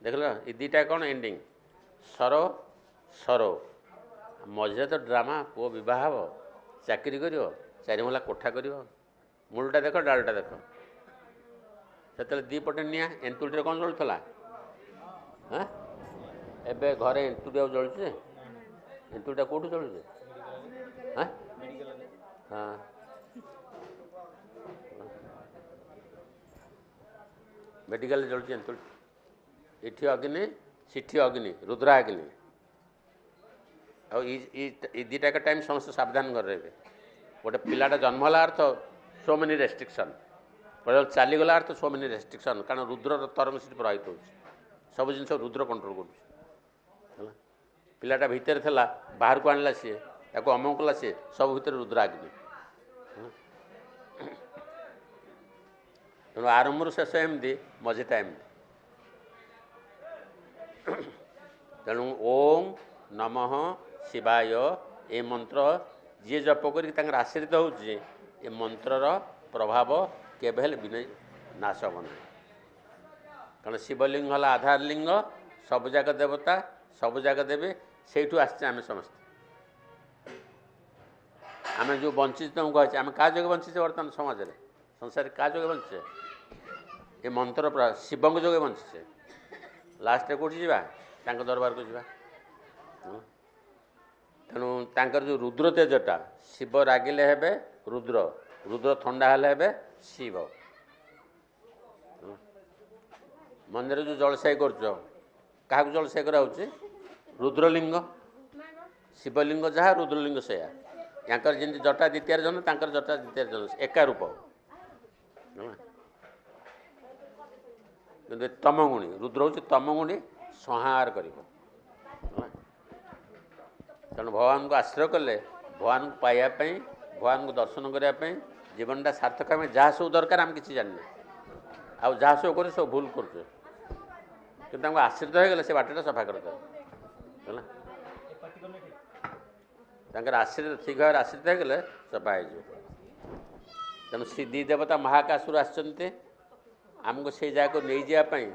देख लो ये दुईटा कौन एंडिंग सरो सरो मझे तो ड्रामा पुओ बह चाकरी कर 4 महला कोठा कर मूलटा देख डालटा देख से 2 पटे निआ एंतुड़ी कौन जलूला हाँ एबे घरे एंतुड़ी जलुचे एंतुड़ीटा कौटू जलुचे हाँ हाँ मेडिकल जलुचे एंतुड़ी इठी अग्नि सिठी अग्नि रुद्रा अग्नि और दुटा टाइम समस्त सावधान कर रहे गोटे पिलाटा जन्म है अर्थ सो मेनी रेस्ट्रिक्शन चलीगला अर्थ सो मेनी रेस्ट्रिक्शन कारण रुद्र तरंग से प्रभावित हो सब जिन रुद्र कंट्रोल कर पिलाटा भितर था बाहर को आणला सी या अमक कला सी सब भितर रुद्राग्नि तेणु आरंभ शेष एमती मझीटा एमती तेणु ओम नमः शिवाय ये मंत्र जी जप कर आश्रित हो मंत्रर प्रभाव केवल विनय नाश हम ना କାରଣ ଶିବଲିଙ୍ଗ ହେଲା ଆଧାର ଲିଙ୍ଗ, ସବୁଯାକ ଦେବତା ସବୁଯାକ ଦେବେ, ସେଇଠୁ ଆସିଛେ ଆମେ ସମସ୍ତେ। ଆମେ ଯେଉଁ ବଞ୍ଚିଛେ ତୁମକୁ କହିଛେ, ଆମେ କାହା ଯୋଗେ ବଞ୍ଚିଛେ ବର୍ତ୍ତମାନ ସମାଜରେ ସଂସାରରେ କାହା ଯୋଗେ ବଞ୍ଚିଛେ? ଏ ମନ୍ତ୍ର ଶିବଙ୍କ ଯୋଗେ ବଞ୍ଚିଛେ। ଲାଷ୍ଟରେ କେଉଁଠି ଯିବା? ତାଙ୍କ ଦରବାରକୁ ଯିବା। ତେଣୁ ତାଙ୍କର ଯେଉଁ ରୁଦ୍ର ତେଜଟା, ଶିବ ରାଗିଲେ ହେବେ ରୁଦ୍ର, ରୁଦ୍ର ଥଣ୍ଡା ହେଲେ ହେବେ ଶିବ। ମନ୍ଦିରରେ ଯେଉଁ ଜଳସାଇ କରୁଛ, କାହାକୁ ଜଳସାଇ କରାହେଉଛି? ରୁଦ୍ରଲିଙ୍ଗ। ଶିବଲିଙ୍ଗ ଯାହା, ରୁଦ୍ରଲିଙ୍ଗ ସେଇଆ। ୟାଙ୍କର ଯେମିତି ଜଟା ଦ୍ୱିତୀୟାର ଜନ୍ମ, ତାଙ୍କର ଜଟା ଦ୍ୱିତୀୟାର ଜନ୍ମ, ଏକା ରୂପ। କିନ୍ତୁ ତମଗୁଣୀ, ରୁଦ୍ର ହେଉଛି ତମଗୁଣୀ, ସଂହାର କରିବ। ତେଣୁ ଭଗବାନଙ୍କୁ ଆଶ୍ରୟ କଲେ, ଭଗବାନଙ୍କୁ ପାଇବା ପାଇଁ, ଭଗବାନଙ୍କୁ ଦର୍ଶନ କରିବା ପାଇଁ ଜୀବନଟା ସାର୍ଥକ। ଆମେ ଯାହା ସବୁ ଦରକାର ଆମେ କିଛି ଜାଣିନେ, ଆଉ ଯାହା ସବୁ କରୁଛୁ ସବୁ ଭୁଲ କରୁଛୁ। କିନ୍ତୁ ତାଙ୍କୁ ଆଶ୍ରିତ ହୋଇଗଲେ ସେ ବାଟଟା ସଫା କରିଦେବେ ହେଲା। ତାଙ୍କର ଆଶ୍ରିତ ଠିକ୍ ଭାବରେ ଆଶ୍ରିତ ହୋଇଗଲେ ସଫା ହେଇଯିବ। ତେଣୁ ସେ ଦୁଇ ଦେବତା ମହାକାଶରୁ ଆସିଛନ୍ତି ଆମକୁ ସେଇ ଜାଗାକୁ ନେଇଯିବା ପାଇଁ।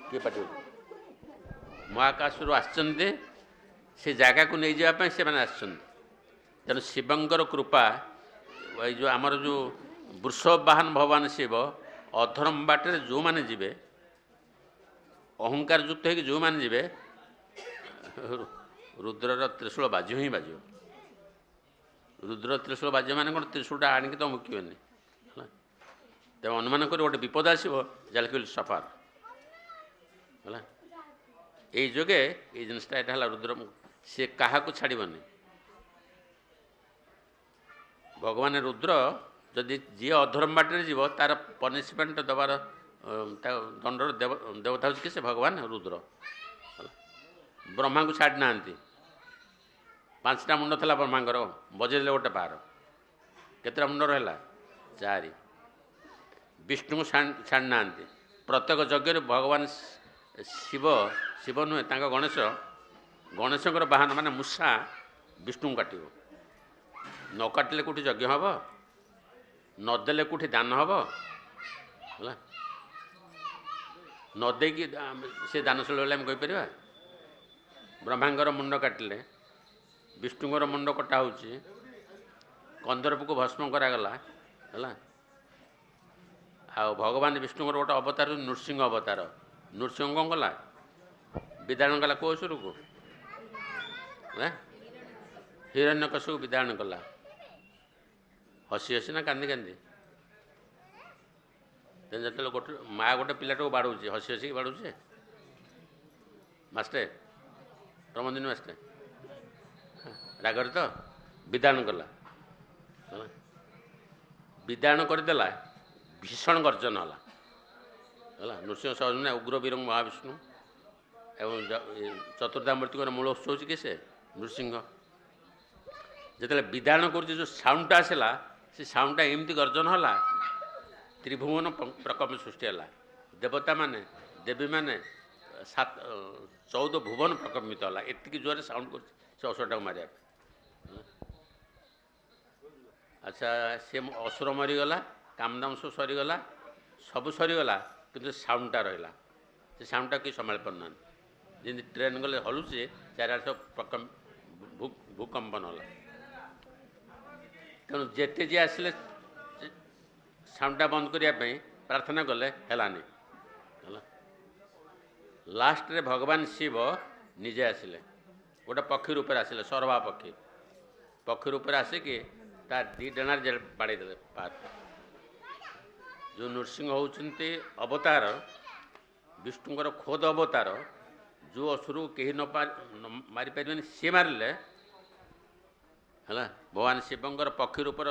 କିଏ ପାଟିବ? ମହାକାଶରୁ ଆସିଛନ୍ତି ସେ ଜାଗାକୁ ନେଇଯିବା ପାଇଁ ସେମାନେ ଆସିଛନ୍ତି। ତେଣୁ ଶିବଙ୍କର କୃପା, ଏଇ ଯେଉଁ ଆମର ଯେଉଁ ବୃଷବାହନ ଭଗବାନ ଶିବ, ଅଧର୍ମ ବାଟରେ ଯେଉଁମାନେ ଯିବେ, ଅହଙ୍କାର ଯୁକ୍ତ ହେଇକି ଯେଉଁମାନେ ଯିବେ, ରୁଦ୍ରର ତ୍ରିଶୂଳ ବାଜିବ ହିଁ ବାଜିବ। ରୁଦ୍ର ତ୍ରିଶୂଳ ବାଜିବ ମାନେ କ'ଣ? ତ୍ରିଶୂଳଟା ଆଣିକି ତ ମୁକିବେନି ହେଲା। ତେଣୁ ଅନୁମାନ କରି ଗୋଟେ ବିପଦ ଆସିବ, ଯାହାକି ସଫର ହେଲା। ଏଇ ଯୋଗେ ଏଇ ଜିନିଷଟା ଏଇଟା ହେଲା ରୁଦ୍ର, ସେ କାହାକୁ ଛାଡ଼ିବନି। ଭଗବାନ ରୁଦ୍ର ଯଦି ଯିଏ ଅଧର୍ମ ବାଟରେ ଯିବ ତାର ପନିସମେଣ୍ଟ ଦେବାର ଦଣ୍ଡର ଦେବତା ହେଉଛି କି? ସେ ଭଗବାନ ରୁଦ୍ର ହେଲା। ବ୍ରହ୍ମାଙ୍କୁ ଛାଡ଼ି ନାହାନ୍ତି। 5ଟା ମୁଣ୍ଡ ଥିଲା ବ୍ରହ୍ମାଙ୍କର, ବଜେଇଲେ ଗୋଟେ ପାର। କେତେଟା ମୁଣ୍ଡ ରହିଲା? 4। ବିଷ୍ଣୁଙ୍କୁ ଛାଡ଼ି ନାହାନ୍ତି। ପ୍ରତ୍ୟେକ ଯଜ୍ଞରେ ଭଗବାନ ଶିବ ନୁହେଁ, ତାଙ୍କ ଗଣେଶଙ୍କର ବାହନ ମାନେ ମୂଷା ବିଷ୍ଣୁଙ୍କୁ କାଟିବ। ନ କାଟିଲେ କେଉଁଠି ଯଜ୍ଞ ହେବ? ନଦେଲେ କେଉଁଠି ଦାନ ହେବ ହେଲା। ନ ଦେଇକି ସେ ଦାନଶୀଳ ବୋଲି ଆମେ କହିପାରିବା? ବ୍ରହ୍ମାଙ୍କର ମୁଣ୍ଡ କାଟିଲେ, ବିଷ୍ଣୁଙ୍କର ମୁଣ୍ଡ କଟା ହେଉଛି, କନ୍ଦର୍ପକୁ ଭସ୍ମ କରାଗଲା ହେଲା। ଆଉ ଭଗବାନ ବିଷ୍ଣୁଙ୍କର ଗୋଟେ ଅବତାର ନୃସିଂହ ଅବତାର। ନୃସିଂହ କ'ଣ କଲା? ବିଦାରଣ କଲା କୋଉ ଅସୁରକୁ? ହିରଣ୍ୟକଶିପୁକୁ ବିଦାରଣ କଲା। ହସି ହସି ନା କାନ୍ଦି କାନ୍ଦି? ତେଣୁ ଯେତେବେଳେ ମାଆ ଗୋଟେ ପିଲାଟାକୁ ବାଡ଼ଉଛି, ହସି ହସିକି ବାଡ଼ୁଛି। ମାଷ୍ଟେ ପ୍ରମୋଦିନୀ ମାଷ୍ଟେ ରାଗରେ ତ ବିଦାରଣ କଲା ହେଲା। ବିଦାରଣ କରିଦେଲା, ଭୀଷଣ ଗର୍ଜନ ହେଲା ହେଲା। ନୃସିଂହ ସହଜ ଉଗ୍ର ବୀରଙ୍ଗ ମହାବିଷ୍ଣୁ ଏବଂ ଚତୁର୍ଦ୍ଧାମୂର୍ତ୍ତିଙ୍କର ମୂଳ ଉତ୍ସ ହେଉଛି କି ସେ ନୃସିଂହ। ଯେତେବେଳେ ବିଦାରଣ କରୁଛି ଯେଉଁ ସାଉଣ୍ଡଟା ଆସିଲା, ସେ ସାଉଣ୍ଡଟା ଏମିତି ଗର୍ଜନ ହେଲା, ତ୍ରିଭୁବନ ପ୍ରକମ୍ପ ସୃଷ୍ଟି ହେଲା। ଦେବତାମାନେ, ଦେବୀମାନେ, 14 ଭୁବନ ପ୍ରକମ୍ପିତ ହେଲା। ଏତିକି ଜୋରରେ ସାଉଣ୍ଡ କରୁଛି ସେ ଅସୁରଟାକୁ ମାରିବା ପାଇଁ। ଆଚ୍ଛା, ସେ ଅସୁର ମରିଗଲା, କାମଦାମ ସବୁ ସରିଗଲା, ସବୁ ସରିଗଲା, କିନ୍ତୁ ସାଉଣ୍ଡଟା ରହିଲା। ସେ ସାଉଣ୍ଡଟା କେହି ସମ୍ଭାଳି ପାରୁନାହାନ୍ତି। ଯେମିତି ଟ୍ରେନ୍ ଗଲେ ହଲୁଛି, ଚାରିଆଡ଼େ ସବୁ ଭୂକମ୍ପନ ହେଲା। ତେଣୁ ଯେତେ ଯିଏ ଆସିଲେ ସାଉଣ୍ଡଟା ବନ୍ଦ କରିବା ପାଇଁ ପ୍ରାର୍ଥନା କଲେ, ହେଲାନି ହେଲା। ଲାଷ୍ଟରେ ଭଗବାନ ଶିବ ନିଜେ ଆସିଲେ, ଗୋଟେ ପକ୍ଷୀ ରୂପରେ ଆସିଲେ, ସରଭା ପକ୍ଷୀ। ପକ୍ଷୀ ରୂପରେ ଆସିକି ତା 2 ଡେଣାରେ ବାଡ଼େଇ ଦେଲେ ପାର। ଯେଉଁ ନୃସିଂହ ହେଉଛନ୍ତି ଅବତାର, ବିଷ୍ଣୁଙ୍କର ଖୋଦ ଅବତାର। ଯେଉଁ ଅସୁରକୁ କେହି ମାରିପାରିବେନି, ସିଏ ମାରିଲେ ହେଲା। ଭଗବାନ ଶିବଙ୍କର ପକ୍ଷୀ ରୂପର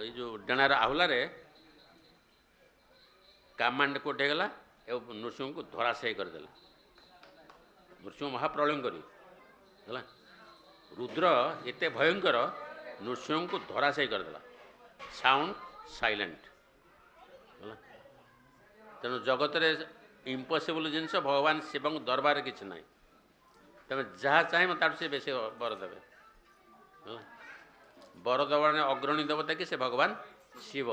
ଏଇ ଯେଉଁ ଡେଣାର ଆହୁଲାରେ କାମାଣ୍ଡ କୋଟ ହେଇଗଲା ଏବଂ ନୃସିଂହଙ୍କୁ ଧରାଶାୟୀ କରିଦେଲା। ନୃସିଂହ ମହାପ୍ରଳୟଙ୍କରୀ ହେଲା। ରୁଦ୍ର ଏତେ ଭୟଙ୍କର, ନୃସିଂହଙ୍କୁ ଧରାଶାୟୀ କରିଦେଲା। ସାଉଣ୍ଡ ସାଇଲେଣ୍ଟ ହେଲା। ତେଣୁ ଜଗତରେ ଇମ୍ପସିବଲ୍ ଜିନିଷ ଭଗବାନ ଶିବଙ୍କ ଦରବାରରେ କିଛି ନାହିଁ। ତମେ ଯାହା ଚାହିଁବ ତାଠୁ ସେ ବେଶୀ ବର ଦେବେ ହେଲା। ବର ଦେବାରେ ଅଗ୍ରଣୀ ଦେବତା କି? ସେ ଭଗବାନ ଶିବ।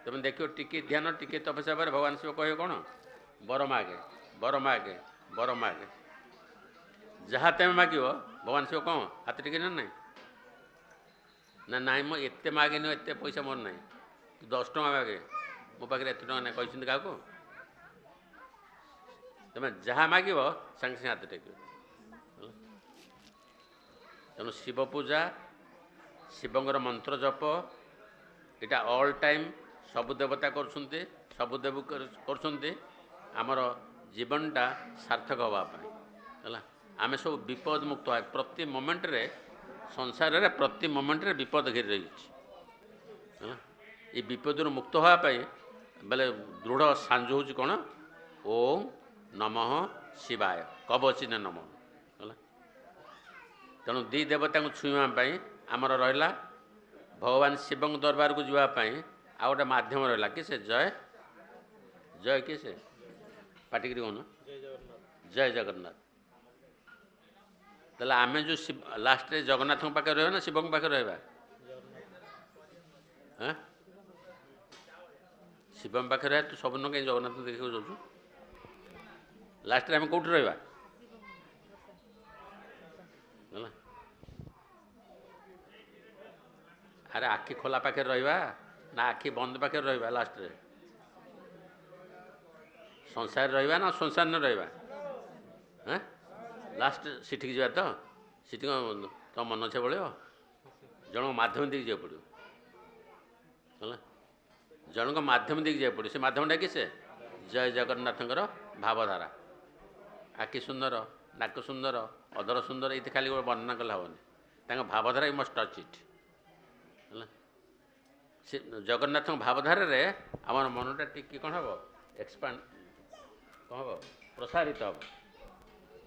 तुम देखियो टिके ध्यान टिके तपस्या पर भगवान शिव कहे कौन बर मागे बर मागे बर मागे जहाँ तुम माग भगवान शिव कौन हाथ टिके ना ना नाई मो एत मागे एत पैसा मोर ना तू 10 टଙ୍କା मागे मो पाखे एत टଙ୍କା ना कहते क्या तुम जहाँ माग सांगे सांगे हाथ टेक तेणु शिव पूजा शिवंर मंत्र जप यहाँ ऑल टाइम सबु देवता करछुंते सबु देव करछुंते आमर जीवनटा सार्थक होगापाई है आम सब विपद मुक्त है प्रति मोमेंट रे संसार रे प्रति मोमेंट रे विपद घेरी रही है ये विपद मुक्त होगापाई बेले दृढ़ सांझ हूँ कौन ओम नमः शिवाय कवचिन नमः है तेणु दी देवता को छुईवाई आमर रहा भगवान शिव दरबार को जावाई आ गोटे मध्यम रहा कि से जय जय कि से पाटिकी कौन जय जगन्नाथ तेल आम जो लास्ट जगन्नाथ पाखे रहा ना शिव पाखे रहा हाँ शिव पाखे रहा तू सब कहीं जगन्नाथ देखा जाऊँ लास्ट आम कौट रहा अरे आखि खोला पाखे रहा ना आखि बंद पाखे रहा लास्ट रे संसार रहा ना संसार न रहा हाँ लास्ट सीठी जा तो सीठी तो मन अच्छे पड़ो जन मध्यम दिख जा पड़ो है जन को मध्यम दिख जा पड़ो से मध्यमटा कि से जय जगन्नाथ भावधारा आखि सुंदर नाक सुंदर अधर सुंदर ये खाली गोटे वर्णना कले हेनी भावधारा यू मस्ट टच इट है जगन्नाथ भावधारा रे आम मनटा टिके कौन हम एक्सपांड कौन हम प्रसारित हम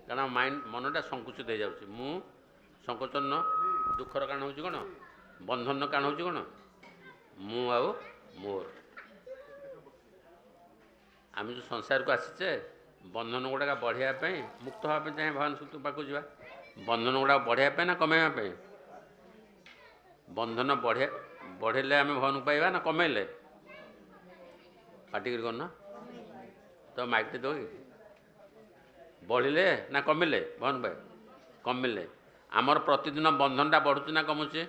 कारण माइंड मनटा संकुचित हो जाऊँ मु संकोचन दुखर कारण हूँ कौन बंधन कारण हूँ कौन मु आउ मोर आम जो संसार को आसीचे बंधन गुड़ाक बढ़ाई मुक्त हाँपे चाहे भगवान सुत पाक जा बंधन गुड़ाक बढ़ाई ना कमेवाई बंधन बढ़ेले आम भगवान को पाइबा ना कमेले पाटिक कर तो माइकटे दो बढ़िले ना कमिले भगवान पाए कमिले आमर प्रतिदिन बंधनटा बढ़ुचे ना कमुचे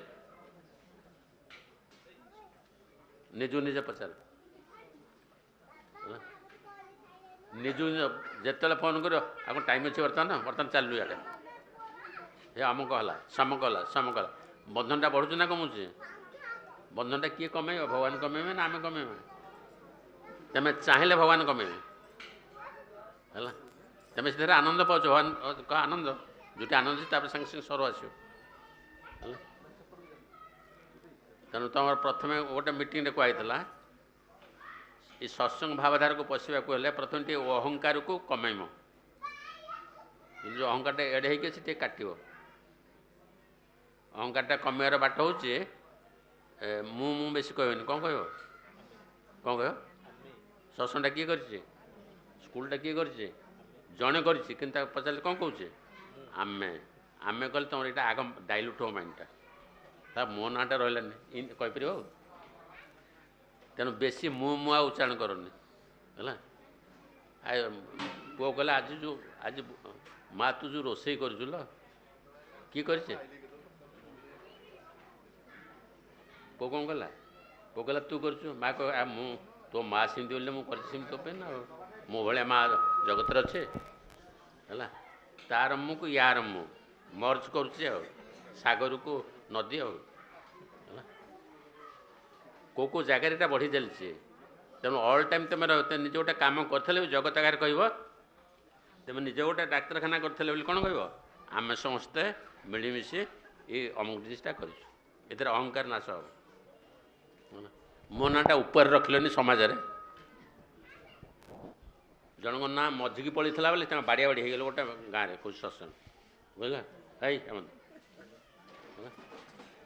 निजु निजे पचार निजु जिते फोन कर आप टाइम अच्छे बर्तमान बर्तमान चलू इे हे अमुक है समक है समक है बंधनटा बढ़ुचे ना कमुचे बंधनटा किए कमे भगवान कमेबे ना आम कमेबे तेमे चाहिए भगवान कमेबे है तेमे से आनंद पाच भगवान कह आनंद जो आनंद अच्छे सागे सागे सर आस तेणु तुम प्रथम गोटे मीटिंग कहला ये सत्संग भावधारा को पशा हेल्ले प्रथम टे अहंकार को कमेम जो अहंकार एड़े होती काट अहंकारटा कमेयर बाट हूँ मु बेस कहनी कौन कौन कह सत्संगटा किए कर स्कूलटा किए कर जड़े कर पचारे कौन कहे आमे आमे कहले तुम यहाँ आग डाइल्यूट हो माइंडटा मो नाटा रही कहीपर तेणु बेसी मुआ उच्चारण करनी है पुओ कहले आज जो आज माँ तू जो रोसे कर किए कर पुओ कौन कहला पुओ कहला तू कर माँ कह मु तो माँ सेमती बोले मुझे तो पे ना मो भाया माँ जगत अच्छे है तार मु को यार मु मर्ज करुचे सागर को नदी को जगार ये बढ़ी चलছে तेणु ऑल टाइम तुम निजे गोटे कम कर जगत आगे कह तुम निजे गोटे डाक्तखाना कर कौन कह आम समस्ते मिलमिशि ये अमुक जिनिसटा कर अहंकार नाश हम मो नाटा ऊपर रखिलनि समाज जन ना मझिकी पड़ता बोले बाड़िया बाड़ी हो गोटे गाँव में खुश सत्संग बुझल है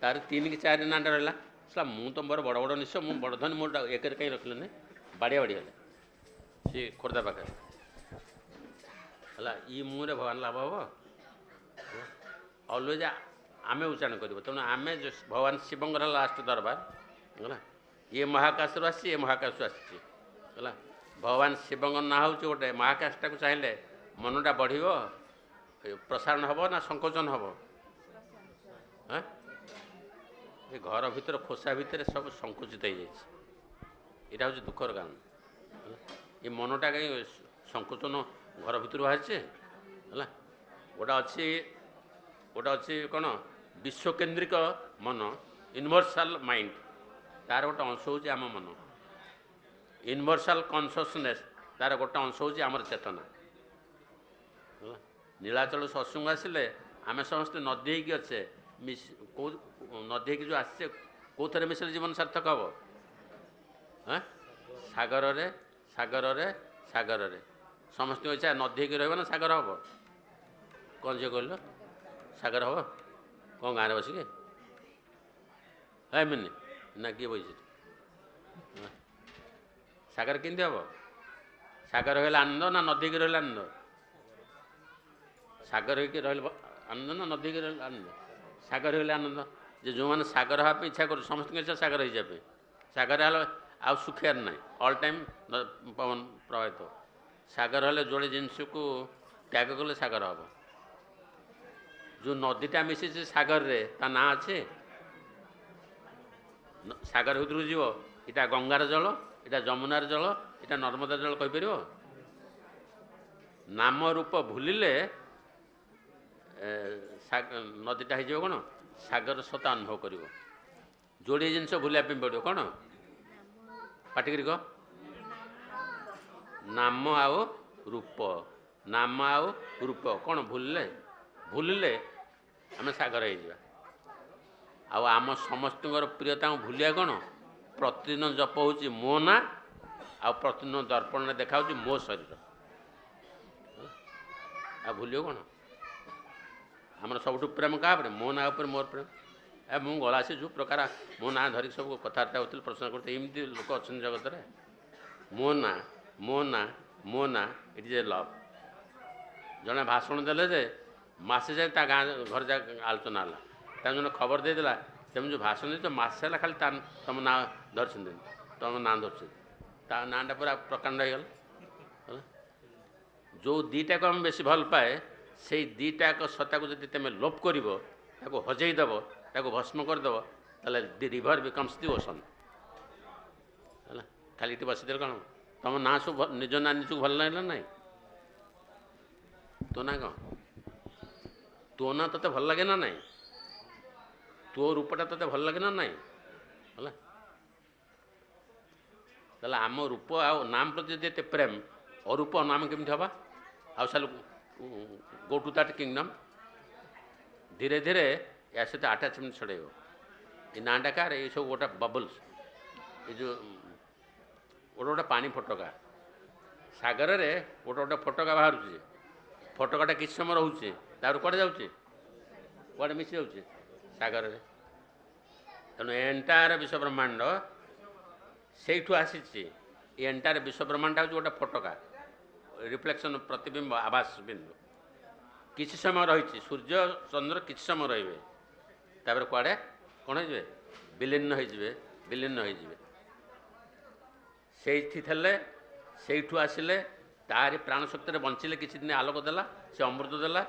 तार 3 कि 4 नाटा रहा सला मु तो मोर बड़ बड़ निश मु बड़ धनी मोर एक कहीं रखिले बाड़िया बाड़ी हेले सी खोर्धा पाखे है ये मुहरे भगवान लाभ हम अलवेज आमे उच्चारण कर तेणु आमे जो भगवान शिवंर लास्ट दरबार है ये महाकाश आसी ये महाकाश आसी भगवान शिव ना हूँ गोटे महाकाशटा को चाहिए मनटा बढ़ प्रसारण हम ना संकोचन हम हाँ ये घर भीतर खोसा भितर सब संकुचित हो जाए हूँ दुखर कारण ये मनटा कहीं संकोचन घर भीतर बाहर है गोटे अच्छी कौन विश्वकेन्द्रिक मन यूनिवर्सल माइंड तार गोटे अंश हूँ आम मन यूनिवर्सल कॉन्शसनेस तार गोटे अंश हूँ आमर चेतना नीलाचल सत्संग आसिले आम समस्ते नदी होगी अच्छे नदी होगी जो आसे कौ थे मिश्र जीवन सार्थक हम हाँ सागर रे सागर रे सागर रे समस्त इच्छा नदी होगी रहा ना सागर हम कौन से कहल सागर हम कौन गाँव बसिके है मिनी ना किए बस सागर केमती हम सागर होगा आनंद ना नदी की रहा आनंद सागर होकर रहा आनंद ना नदी की रहा आनंद सागर होगा आनंद जे जो मैंने सागर हाँ इच्छा कर समस्त इच्छा सागर हो जाए सागर आ सुखार ना ऑल टाइम पवन प्रभावित सागर हेल्ले जोड़े जिनस को त्याग कले सागर हम जो नदीटा मिसी सागर रे ता ना अच्छे सागर भितर जीव इटा गंगार जल इटा जमुनार जल इटा नर्मदा जल कहीपर नाम रूप भूलिले नदीटा हो कौन सागर सता अनुभव कर जोड़े जिनस भूलिया पड़ो कौन पाटिक कह नाम आओ रूप नाम आओ रूप कौन भूलिले भूलिले आम सागर हो आम समस्त प्रियता भूलिया कौन प्रतिदिन जप हो मो ना आ प्रतिदिन दर्पण देखा मो शरीर आ भूलियो कौन आमर सब प्रेम क्या मो ना उपर मोर प्रेम ए मु गला से जो प्रकार मो ना धरिक सब कथबार्ता होती प्रश्न करते एमती लोक अच्छा जगत में मो ना मो ना मो ना इट इज ए लव जड़े भाषण देले जे मसे जाए गाँ घर जा आलोचना है जो खबर देदेला तुम जो भाषण दे तो मसे है खाली तुम ना धरछन तुम ना धरछ ता नाटा पूरा प्रकांड हो जो दीटा को आम बेसी भल पाए से दीटा सत्ता को जब तुम लोप कर हजेदेव ताको भस्म करदेव ताले दि रिभर बिकम्स दि ओशन है खाली इट बसदे कौन तुम ना सब निज ना निज को भल लगला ना तो ना कौन तो ना ते भल लगे ना ना तो रूपटा ते भल लगे ना ना है आम रूप आ नाम प्रति ये प्रेम अरूप नाम केमती हवा आउ साल गो टू दैट किंगडम धीरे धीरे या सहित आटाचमेंट छड़े ये नाटा कार ये सब गोटे बबल्स ये जो गोटे गोटे पानी फटका सागर रे गोटे गोटे फटका बाहर फटकाटा किस समय रोचे तार कड़े जाऊे कड़े मिसी जाऊे सागर रे तेणु एंटायर विश्व ब्रह्मांड से आसी एंटायर विश्व ब्रह्मांड हूँ गोटे फटका रिफ्लेक्शन प्रतिबिंब आभास बिंदु किसी समय रही सूर्य चंद्र किसी समय रे तापर कड़े कौन हो विलीन हो से आसिले तारी प्राण शक्ति बंचिले किसी दिन आलोक देला से अमृत देला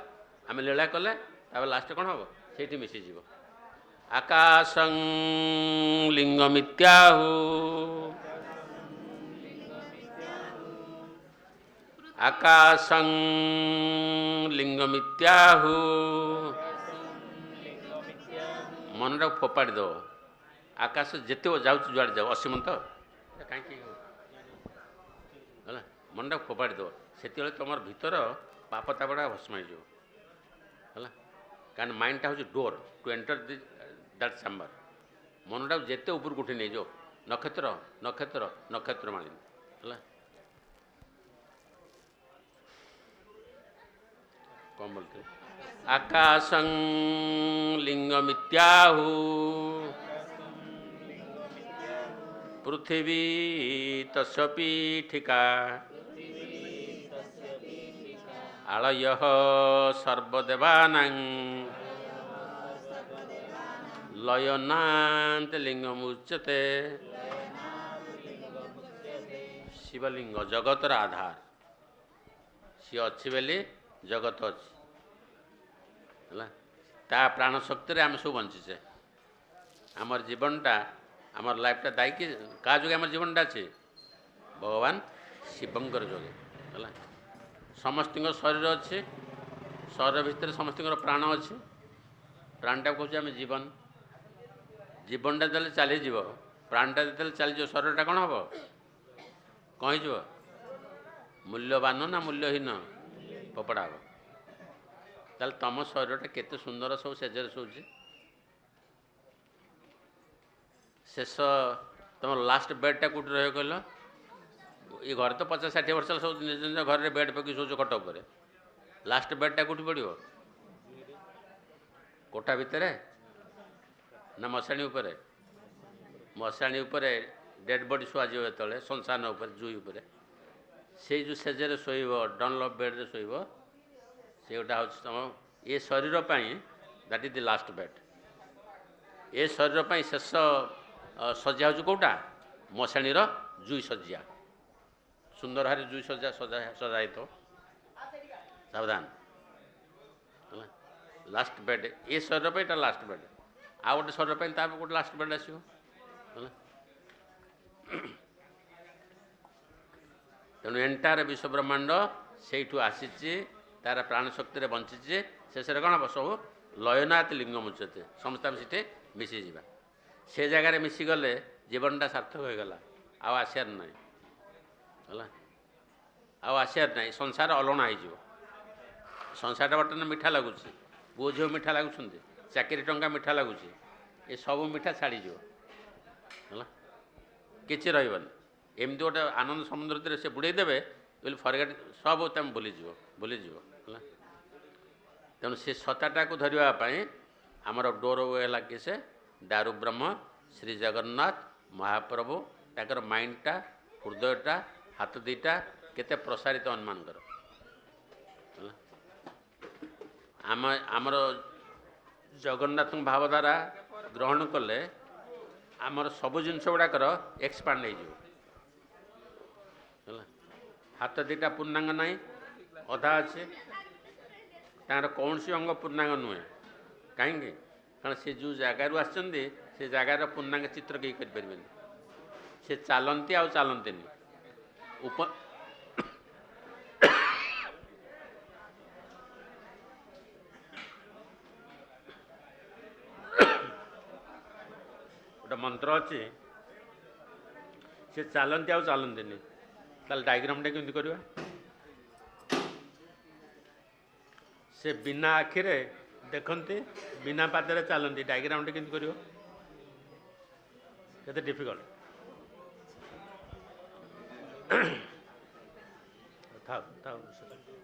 आम लीला कले लास्ट कौन हम से मिसीज आकाशं लिंगमित्याहु आकाशं लिंगमित्याहु मनटा फोपाड़ी दो आकाश जिते जाऊँ जुआड़े जाओ असीमंत कहीं मनटा फोपाड़ी दो से तुम भीतर पाप तापड़ा भस्म है कारण माइंडटा हूँ door to enter that chamber मनटा जिते ऊपर उठी नहीं जाओ नक्षत्र नक्षत्र नक्षत्र मालिनी है कौन बोलते आकाशं लिंगमित्याहु पृथिवी तस्य पीठिका आलयः सर्वदेवानां लयनान्त लिंगमुच्यते शिवलिंग जगतर आधार सी अच्छी बेली जगत अच्छी ता प्राण शक्ति आम सब बंचीचे आमर जीवनटा आमर लाइफटा दायी कि क्या जोगे आम जीवनटा अच्छे भगवान शिवंकर जोगे है समस्त शरीर अच्छे शरीर भितर समस्त प्राण अच्छे प्राणटा कौच आम जीवन जीवनटा देले चलीज प्राणटा जो चलीज शरीरटा कौन हम कहीं जो मूल्यवान ना मूल्यहीन पपड़ा हम ताल तुम शरीरटा केते सुंदर सब सेजर शोचे शेष तुम लास्ट बेडटा कौट रह कहल ये घर तो 50-60 वर्ष सब निज निज घर में बेड पकड़ शोच खट पर लास्ट बेडटा कौट पड़ो कोठा भितर ना मशाणी उपरे मशाणी उपरे डेड बॉडी शुआज जो संसान उपर जुई उपर से जो सेजरे शोब डनलप बेड्रे शोब से गोटा हूँ तुम ये शरीर that is the last bed ये शरीर शेष सज्जा हूँ कौटा मशाणी जुई सज्जा सुंदर भारी जुई सज्जा सजा तो सावधान लास्ट बेड ये शरीर पर लास्ट बेड आ गोटे शरीर पर गोटे लास्ट बेड आसो तेणु एंटायर विश्व ब्रह्मांड से आसी तार प्राण शक्ति बंची शेष कौन हम सब लयनाथ लिंग मुचते समस्त सीटे मिसीज से जगार मिसीगले जीवनटा सार्थक हो गला आसार ना है आसार ना संसार अलणा हो संसार बर्तमान मीठा लगुच पुओ झील मीठा लगुच चाकरी टंका मीठा लगुच ये सब मीठा छाड़ीज है किसी रही एमती गोटे आनंद समुद्र से बुड़े देवे बोले फरगेट सब तुम भूलीज है तेणु से सत्ताटा को धरवाई आमर डोर है कि से दारू ब्रह्म श्री जगन्नाथ महाप्रभु ताकर माइंडटा हृदयटा हाथ दीटा केते प्रसारित अनुमान कर आमर जगन्नाथ भावधारा ग्रहण कले आमर सबु जिनस गुड़ाकर एक्सपांड हो हाथ दीटा पूर्णांग ना अधा अच्छे तार कौन सी अंग पूर्णांग नुहे कहीं कारण से जो जगार आसछन्ति से जगार पूर्णांग चित्र कहीं करें से चलती आ चलती उप गोटे मंत्र अच्छी से चलती आ चलती ताल डायग्रामटा केमती करवा से बिना आखिरे देखते बिना पादरे चलती डायग्रामटा केमती कर डिफिकल्ट था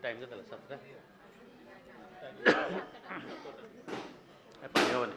टाइम के 7टा हेनी